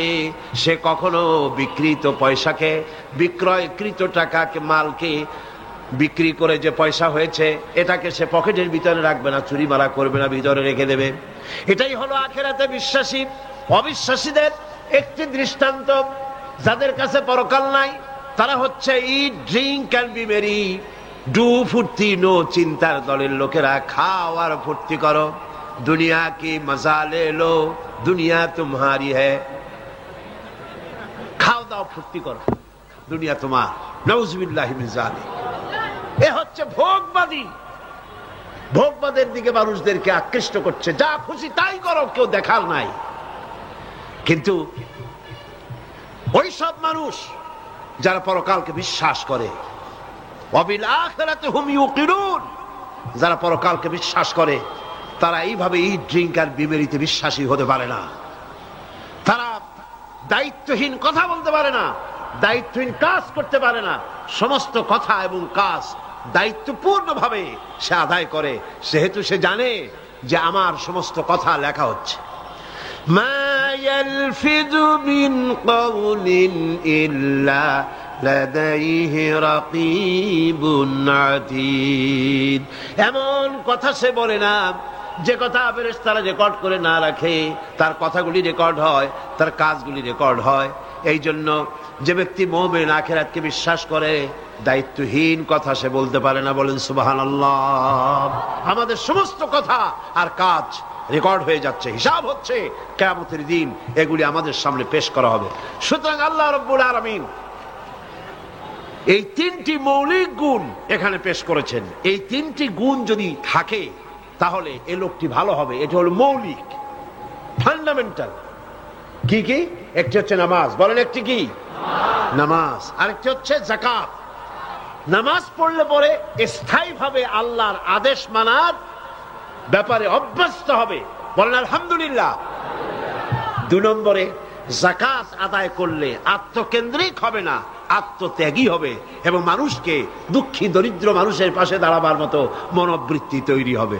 সে কখনো বিক্রিত পয়সাকে, বিক্রয়কৃত টাকাকে, মালকে বিক্রি করে যে পয়সা হয়েছে এটাকে সে পকেটের ভিতরে রাখবে না, চুরি মারা করবে না, ভিতরে রেখে দেবে। এটাই হলো আখিরাতে বিশ্বাসী। অবিশ্বাসীদের একটি দৃষ্টান্ত, যাদের কাছে পরকাল নাই, তারা হচ্ছে eat, drink and be merry, do ফুর্তি নো চিন্তার দলের লোকেরা। খাও আর ফুর্তি করো, দুনিয়া কি মজা লে লো, দুনিয়া তোমারি হ্যায়। খাও দাও ফুর্তি করো, দুনিয়া তোমার। নাউজুবিল্লাহি মিন যালিক। এ হচ্ছে ভোগবাদী। ভোগবাদের দিকে মানুষদেরকে আকৃষ্ট করছে, যা খুশি তাই করো, কেউ দেখার নাই। কিন্তু ওই সব মানুষ যারা পরকালকে বিশ্বাস করে, ওয়াবিল আখিরাতি হুম ইউকিনুন, যারা পরকালকে বিশ্বাস করে, তারা এইভাবে ইট, ড্রিঙ্ক আর বিমেরিতে বিশ্বাসী হতে পারে না। তারা দায়িত্বহীন কথা বলতে পারে না, দায়িত্বহীন কাজ করতে পারে না। সমস্ত কথা এবং কাজ দায়িত্বপূর্ণভাবে সে আদায় করে, সেহেতু সে জানে যে আমার সমস্ত কথা লেখা হচ্ছে। মা ইয়ালফিযু মিন কাওলিন ইল্লা লাদাইহি রাকীবুন আতীদ। এমন কথা সে বলে না যে কথা ফেরেশতারা রেকর্ড করে না রাখে। তার কথাগুলি রেকর্ড হয়, তার কাজগুলি রেকর্ড হয়। এই জন্য যে ব্যক্তি মুমিন, আখিরাতকে বিশ্বাস করে, দায়িত্বহীন কথা সে বলতে পারে না। বলেন সুবহানাল্লাহ। আমাদের সমস্ত কথা আর কাজ রেকর্ড হয়ে যাচ্ছে, হিসাব হচ্ছে কিয়ামতের দিন, এগুলি আমাদের সামনে পেশ করা হবে। সুতরাং আল্লাহ রাব্বুল আলামিন এই তিনটি মৌলিক গুণ এখানে পেশ করেছেন। এই তিনটি গুণ যদি থাকে তাহলে এ লোকটি ভালো হবে। এটা হলো মৌলিক, ফান্ডামেন্টাল। কি কি? একটি হচ্ছে নামাজ, বলেন একটি কি? নামাজ। আরেকটি হচ্ছে যাকাত। নামাজ পড়লে পরে স্থায়ীভাবে আল্লাহর আদেশ মানার ব্যাপারে অভ্যস্ত হবে, বলেন আলহামদুলিল্লাহ। 2 নম্বরে যাকাত আদায় করলে আত্মকেন্দ্রিক হবে না, আত্মত্যাগী হবে, এবং মানুষকে, দুঃখী দরিদ্র মানুষের পাশে দাঁড়াবার মতো মনোবৃত্তি তৈরি হবে।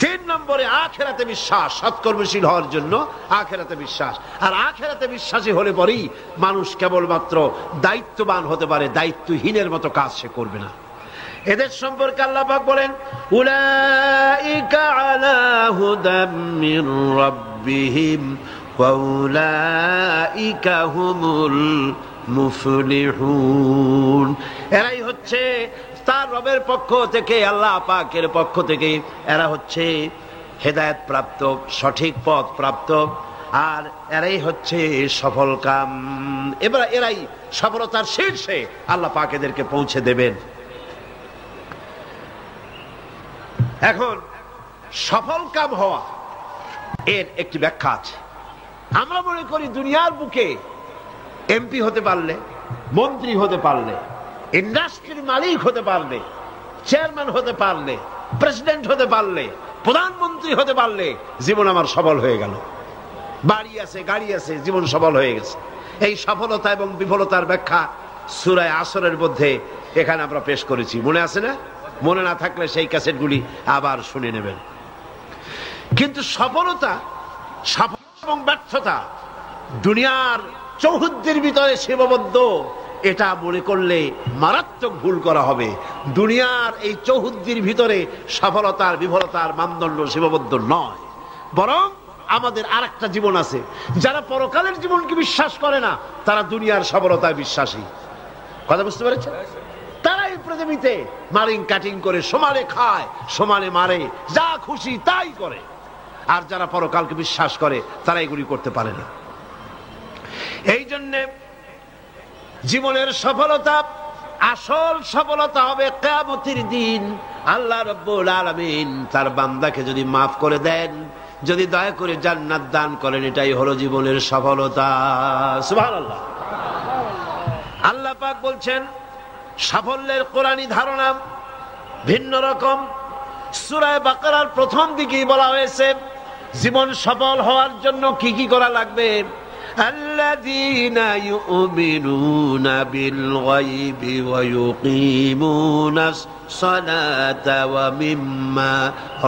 3 নম্বরে আখিরাতে বিশ্বাস, সৎকর্মশীল হওয়ার জন্য আখিরাতে বিশ্বাস। আর আখিরাতে বিশ্বাসী হলে পরেই মানুষ কেবলমাত্র দায়িত্ববান হতে পারে, দায়িত্বহীনের মতো কাজ সে করবে না। এদের সম্পর্কে আল্লাহ পাক বলেন, উলাইকা আলা হুদাম মির রাব্বিহিম ওয়া উলাইকা হুমুল মুফলিহুন। এরাই হচ্ছে তার রবের পক্ষ থেকে, আল্লাহ পাকের পক্ষ থেকে এরা হচ্ছে হেদায়েত প্রাপ্ত, সঠিক পথ প্রাপ্ত, আর এরাই হচ্ছে সফল কাম। এবার এরাই সফলতার শীর্ষে আল্লাহ পাক এদেরকে পৌঁছে দেবেন। এখন সফল কাম হওয়া এর একটি ব্যাখ্যা আছে। আমরা মনে করি দুনিয়ার বুকে এমপি হতে পারলে, মন্ত্রী হতে পারলে, ইন্ডাস্ট্রির মালিক হতে পারলে, চেয়ারম্যান হতে পারলে, প্রেসিডেন্ট হতে পারলে, প্রধানমন্ত্রী হতে পারলে জীবন আমার সফল হয়ে গেল। বাড়ি আছে, গাড়ি আছে, জীবন সফল হয়ে গেছে। এই সফলতা এবং বিফলতার ব্যাখ্যা সূরা আসরের মধ্যে এখানে আমরা পেশ করেছি, মনে আছে না? মনে না থাকলে সেই ক্যাসেটগুলি আবার শুনে নেবেন। কিন্তু সফলতা, সফলতা এবং ব্যর্থতা দুনিয়ার চৌহদ্দির ভিতরে সীমাবদ্ধ, এটা মনে করলে মারাত্মক ভুল করা হবে। দুনিয়ার এই চৌহদ্দির ভিতরে সফলতার বিফলতার মানদণ্ড সীমাবদ্ধ নয়, বরং আমাদের আরেকটা জীবন আছে। যারা পরকালের জীবনকে বিশ্বাস করে না, তারা দুনিয়ার সফলতায় বিশ্বাসী। কথা বুঝতে পেরেছেন? তারাই পৃথিবীতে মারিং কাটিং করে সমানে খায়, সমানে মারে, যা খুশি তাই করে। আর যারা পরকালকে বিশ্বাস করে তারা এগুলি করতে পারে না। এই জন্যে জীবনের সফলতা আসল সফলতা হবে কিয়ামতের দিন। আল্লাহ রাব্বুল আলামিন তার বান্দাকে যদি মাফ করে দেন, যদি দয়া করে জান্নাত দান করেন, এটাই হলো জীবনের সফলতা। সুবহানাল্লাহ। আল্লাহ পাক বলছেন সাফল্যের কোরআনী ধারণা ভিন্ন রকম। সূরা বাকারার প্রথম দিকেই বলা হয়েছে জীবন সফল হওয়ার জন্য কি কি করা লাগবে। আল্লাযীনা ইউমিনুনা বিল গায়বি ওয়া ইউকিমুনাস সালাতা ওয়া মিম্মা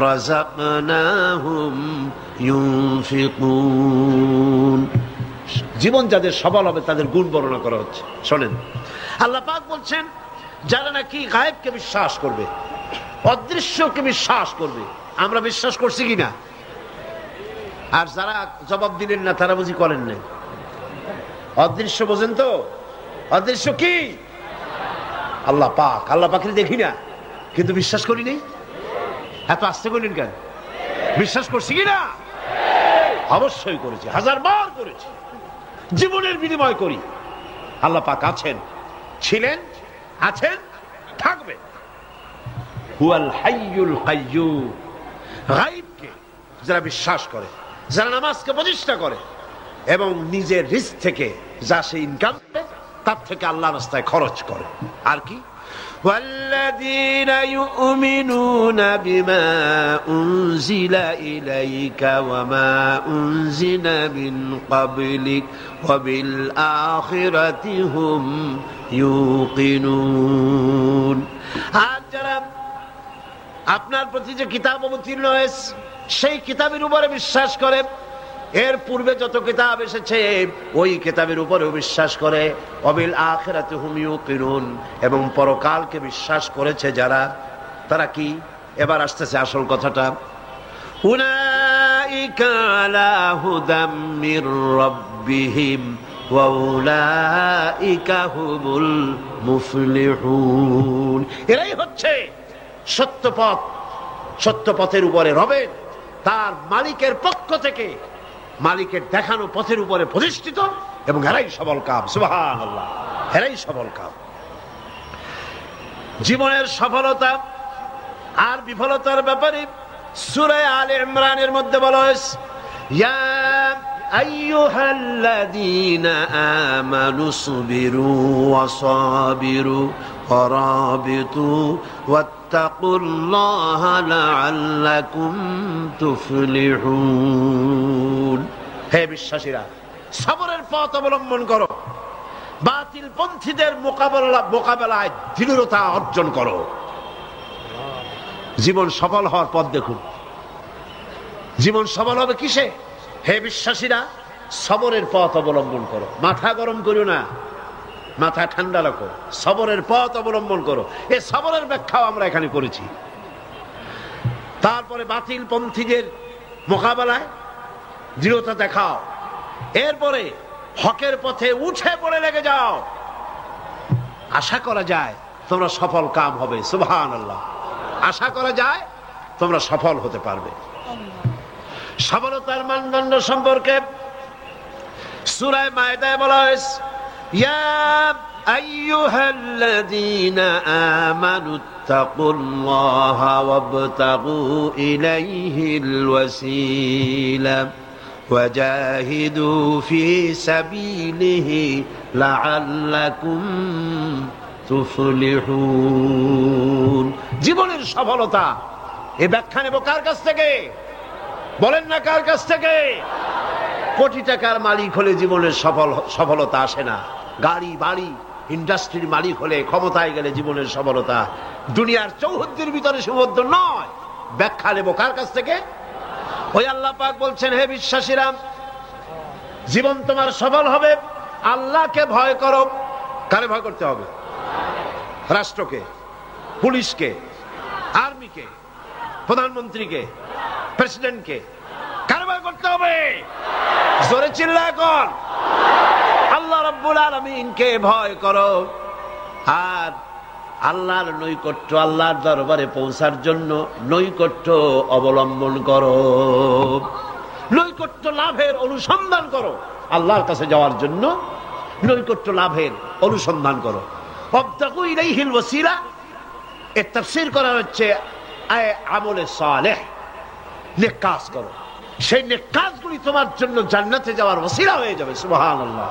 রাযাকনাহুম ইউনফিকুন। জীবন যাদের সফল হবে তাদের গুণ বর্ণনা করা হচ্ছে। শোনেন, আল্লাহ পাক বলছেন যারা নাকি গায়েবকে বিশ্বাস করবে, অদৃশ্যকে বিশ্বাস করবে। আমরা বিশ্বাস করছি কিনা? আর যারা জবাব দিলেন না তারা বুঝি করেন নাই। অদৃশ্য বোঝেন তো? অদৃশ্য কি? আল্লাহ পাক। আল্লাহ পাকের দেখি না কিন্তু বিশ্বাস করি নাই। এত আস্তে করলেন কেন? বিশ্বাস করছি কিনা? অবশ্যই করেছি, 1000 বার করেছি, জীবনের বিনিময় করি। আল্লাহ পাক আছেন, ছিলেন, আছেন, থাকবে। হুয়াল হাইয়ুল কাইয়্যুম। গায়বকে যারা বিশ্বাস করে, যারা নামাজকে প্রতিষ্ঠা করে এবং নিজের রিস্ক থেকে যা সে ইনকাম করে তার থেকে আল্লাহর রাস্তায় খরচ করে। আর কি? ওয়াল্লাযীনা ইউমিনুনা বিমা উনজিলা ইলাইকা ওয়া মা উনজিলা মিন ক্বাবলিক ওয়া বিল আখিরাতি হুম ইউকিনুন। আর যারা আপনার প্রতি যে কিতাব অবতীর্ণ হয়েছে সেই কিতাবের উপরে বিশ্বাস করে, এর পূর্বে যত কিতাব এসেছে ওই কিতাবের উপরেও বিশ্বাস করে, ওয়াবিল আখিরাতি হুম ইউকিনুন, এবং পরকালকে বিশ্বাস করেছে যারা, তারা কি? এবার আসতেছে আসল কথাটা। উলাইকা আলা হুদাম মির রাব্বিহিম ওয়া উলাইকা হুমুল মুফলিহুন। এরাই হচ্ছে সত্য পথ, সত্য পথের উপরে রবেন তার মালিকের পক্ষ থেকে, মালিকের দেখানো পথের উপরে প্রতিষ্ঠিত, এবং এরাই সফল কাম। সুবহানাল্লাহ। এরাই সফল কাম। জীবনের সফলতা আর বিফলতার ব্যাপারে সূরা আলে ইমরানের মধ্যে বলা হয়েছে, ইয়া আইয়ুহাল্লাযীনা আমানু সবিরু ওয়া সাবিরু ওয়া রাবিতু ওয়াত্তাকুল্লাহা লাআল্লাকুম তুফলিহুন। হে বিশ্বাসীরা, সবরের পথ অবলম্বন করো, বাতিল পন্থীদের মোকাবেলায় দৃঢ়তা অর্জন করো। জীবন সফল হওয়ার পথ দেখুন। জীবন সফল হবে কিসে? হে বিশ্বাসীরা, সবরের পথ অবলম্বন করো। মাথা গরম করো না, মাথা ঠান্ডা রাখো, সবরের পথ অবলম্বন করো। এই সবরের ব্যাখ্যাও আমরা এখানে করেছি। তারপরে বাতিল পন্থীদের মোকাবেলায় দৃঢ়তা দেখাও, এরপরে হকের পথে উঠে পড়ে লেগে যাও। আশা করা যায় তোমরা সফল কাম হবে। সুবহানাল্লাহ। আশা করা যায় তোমরা সফল হতে পারবে। সফলতার মানদণ্ড সম্পর্কে সূরা মায়েদায় বলা হয়েছে, ইয়া আইয়ুহাল্লাযীনা আমানুত্তাকুল্লাহা ওয়াবতাগু ইলাইহিল ওয়াসিলা ওয়াজাহিদু ফি সাবিলিহি লাআল্লাকুম তুফলিহুন। জীবনের সফলতা এই ব্যাখ্যা নেব কার কাছ থেকে? বলেন না কার কাছ থেকে? কোটি টাকার মালিক হলে জীবনের সফলতা আসে না। গাড়ি বাড়ি ইন্ডাস্ট্রির মালিক হলে, ক্ষমতায় গেলে জীবনের সফলতা দুনিয়ার চৌহদ্দির ভিতরে সীমাবদ্ধ নয়। ব্যাখ্যা নেব কার কাছ থেকে? ওই আল্লাহ পাক বলছেন, হে বিশ্বাসীরা, জীবন তোমার সফল হবে আল্লাহকে ভয় করো। কারে ভয় করতে হবে? রাষ্ট্রকে, পুলিশকে, আর্মিকে, প্রধানমন্ত্রীকে, প্রেসিডেন্টকে। কারে ভয় করতে হবে? জোরে চিল্লা এখন। আল্লাহ রাব্বুল আলামিনকে ভয় করো। আর আল্লাহর নৈকট্য, আল্লাহর দরবারে পৌঁছার জন্য নৈকট্য অবলম্বন করো, নৈকট্য লাভের অনুসন্ধান করো। আল্লাহর কাছে যাওয়ার জন্য নৈকট্য লাভের অনুসন্ধান করো। ওয়াবতাগু ইলাইহিল ওয়াসিলা, এর তাফসীর করা হচ্ছে আমলে সালেহ, নেক কাজ করো, সেই নেক কাজগুলি তোমার জন্য জান্নাতে যাওয়ার ওসিলা হয়ে যাবে। সুবহানাল্লাহ।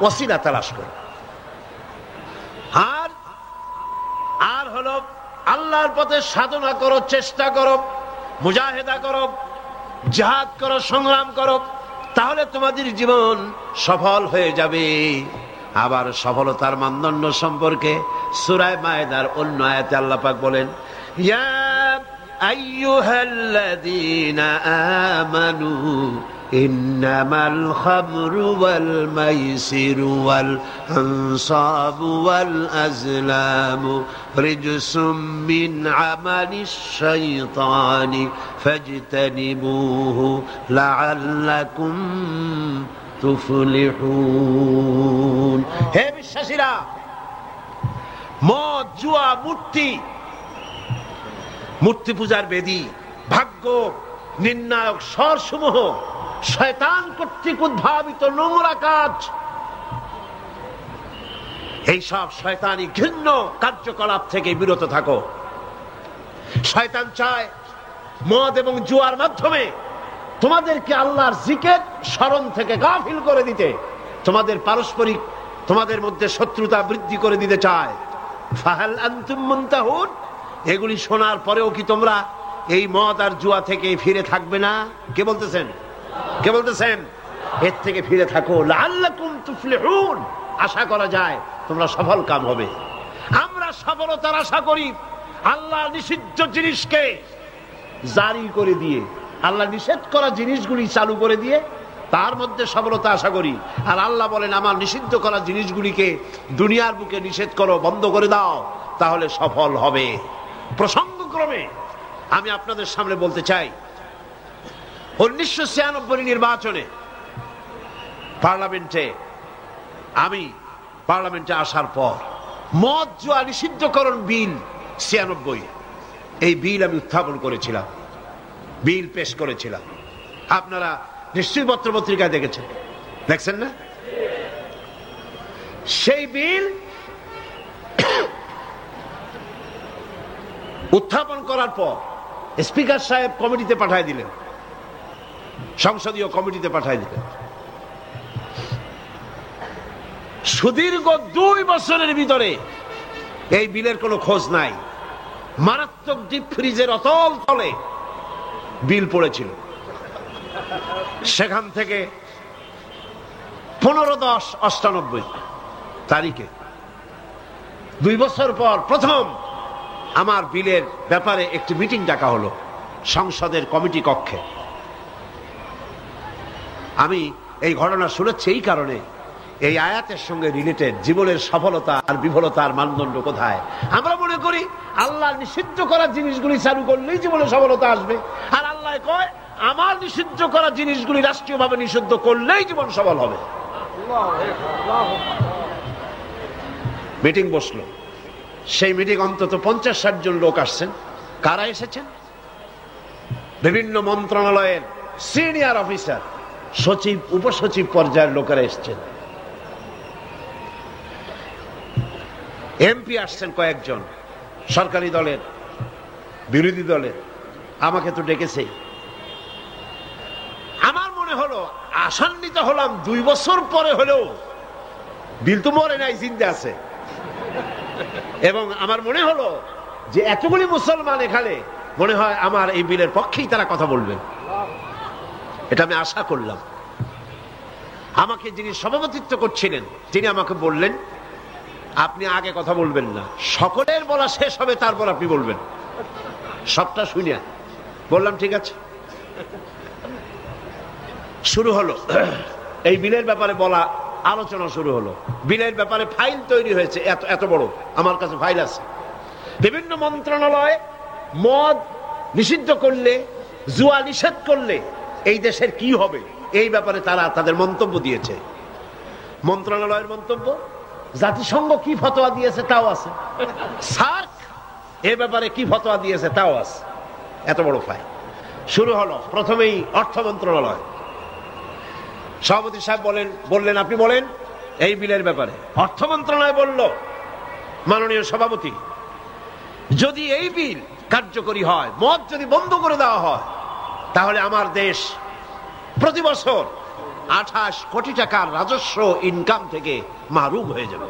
ওসিলা তালাশ করো। আর হলো আল্লাহর পথে সাধনা করো, চেষ্টা করো, মুজাহিদা করো, জিহাদ করো, সংগ্রাম করো, তাহলে তোমাদের জীবন সফল হয়ে যাবে। আবার সফলতার মানদণ্ড সম্পর্কে সূরা মায়েদার অন্য আয়াতে আল্লাহ পাক বলেন, ইয়া আইয়ুহাল্লাযীনা আমানু ইন্নামাল খামরু ওয়াল মাইসিরু ওয়াল আনসাবু ওয়াল আজলামু রিজসুম মিন আমালিশ শাইতানি ফাজতানিবুহু লাআল্লাকুম তুফলিহুন। হে বিশ্বাসীরা, মদ, জুয়া, মূর্তি পূজার বেদী, ভাগ্য নির্ণায়ক স্বরসমূহ শয়তান কর্তৃক উদ্ভাবিত নোংরা কাজ, এইসব শয়তানি ঘৃণ্য কার্যকলাপ থেকে বিরত থাকো। শয়তান চায় মদ এবং জুয়ার মাধ্যমে তোমাদেরকে আল্লাহর জিকির স্মরণ থেকে গাফিল করে দিতে, তোমাদের পারস্পরিক, তোমাদের মধ্যে শত্রুতা বৃদ্ধি করে দিতে চায়। ফাহাল আনতুম মুনতাহুন, এগুলি শোনার পরেও কি তোমরা এই মদ আর জুয়া থেকে ফিরে থাকবে না? কে বলতেছেন? কে বলতেছেন? এর থেকে ফিরে থাকো, লাআল্লাকুম তুফলিহুন, আশা করা যায় তোমরা সফল কাম হবে। আমরা সফলতার আশা করি আল্লাহ নিষিদ্ধ জিনিসকে জারি করে দিয়ে, আল্লাহ নিষেধ করা জিনিসগুলি চালু করে দিয়ে তার মধ্যে সফলতা আশা করি। আর আল্লাহ বলেন, আমার নিষিদ্ধ করা জিনিসগুলিকে দুনিয়ার বুকে নিষেধ করো, বন্ধ করে দাও, তাহলে সফল হবে। প্রসঙ্গক্রমে আমি আপনাদের সামনে বলতে চাই, 1996 নির্বাচনে আমি পার্লামেন্টে আসার পর মদ জুয়া নিষিদ্ধকরণ বিল 96, এই বিল আমি উত্থাপন করেছিলাম, বিল পেশ করেছিলাম। আপনারা নিশ্চয়ই পত্রপত্রিকায় দেখেছেন, দেখছেন না? সেই বিল উত্থাপন করার পর স্পিকার সাহেব কমিটিতে পাঠিয়ে দিলেন, সংসদীয় কমিটিতে পাঠিয়ে দিলেন। সুদীর্ঘ 2 বছরের ভিতরে এই বিলের কোনো খোঁজ নাই। মারাত্মক ডিপ ফ্রিজের অতল তলে বিল পড়েছিল। সেখান থেকে 15/10/98 তারিখে 2 বছর পর প্রথম আমার বিলের ব্যাপারে একটি মিটিং ডাকা হলো সংসদের কমিটি কক্ষে। আমি এই ঘটনা শুনেছি এই কারণে, এই আয়াতের সঙ্গে রিলেটেড জীবনের সফলতা আর বিফলতার মানদণ্ড কোথায়। আমরা মনে করি আল্লাহ নিষিদ্ধ করা জিনিসগুলি চালু করলেই জীবনে সফলতা আসবে, আর আল্লাহ কয় আমার নিষিদ্ধ করা জিনিসগুলি রাষ্ট্রীয়ভাবে নিষিদ্ধ করলেই জীবন সফল হবে। মিটিং বসলো, সেই মিটিং অন্তত 50-60 জন লোক আসছেন। কারা এসেছেন? বিভিন্ন মন্ত্রণালয়ের সিনিয়র অফিসার, সচিব, উপসচিব পর্যায়ের লোকেরা এসছেন। এমপি আসছেন কয়েকজন, সরকারি দলের, বিরোধী দলের। আমাকে তো ডেকেছে। আমার মনে হলো, আশান্বিত হলাম, 2 বছর পরে হলেও বিল তো মরে নাই, জিন্দা আছে। এবং আমার মনে হলো যে এতগুলি মুসলমান এখানে, মনে হয় আমার এই বিলের পক্ষেই তারা কথা বলবেন, এটা আমি আশা করলাম। আমাকে যিনি সভাপতিত্ব করছিলেন, তিনি আমাকে বললেন, আপনি আগে কথা বলবেন না, সকলের বলা শেষ হবে তারপর আপনি বলবেন। সবটা শুনিয়া বললাম ঠিক আছে। শুরু হলো এই বিলের ব্যাপারে বলা, আলোচনা শুরু হলো। বিলের ব্যাপারে ফাইল তৈরি হয়েছে, এত বড় আমার কাছে ফাইল আছে। বিভিন্ন মন্ত্রণালয় মদ নিষিদ্ধ করলে, জুয়া নিষেধ করলে এই দেশের কি হবে, এই ব্যাপারে তারা তাদের মন্তব্য দিয়েছে। মন্ত্রণালয়ের মন্তব্য, জাতিসংঘ কি ফতোয়া দিয়েছে তাও আছে, সার্ক এ ব্যাপারে কি ফতোয়া দিয়েছে তাও আছে। এত বড় ফাইল। শুরু হলো প্রথমেই অর্থ মন্ত্রণালয়। সভাপতি সাহেব বললেন, আপনি বলেন এই বিলের ব্যাপারে। অর্থ মন্ত্রণালয় বলল, মাননীয় সভাপতি, যদি এই বিল কার্যকরী হয়, মদ যদি বন্ধ করে দেওয়া হয়, তাহলে আমার দেশ প্রতি বছর 28 কোটি টাকার রাজস্ব ইনকাম থেকে মাহরুম হয়ে যাবে।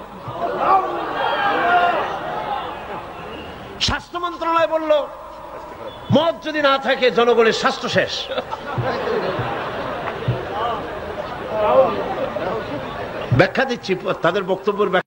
স্বাস্থ্য মন্ত্রণালয় বলল মদ যদি না থাকে জনগণের স্বাস্থ্য শেষ। ব্যাখ্যা দিচ্ছি, তাদের বক্তব্যের ব্যাখ্যা।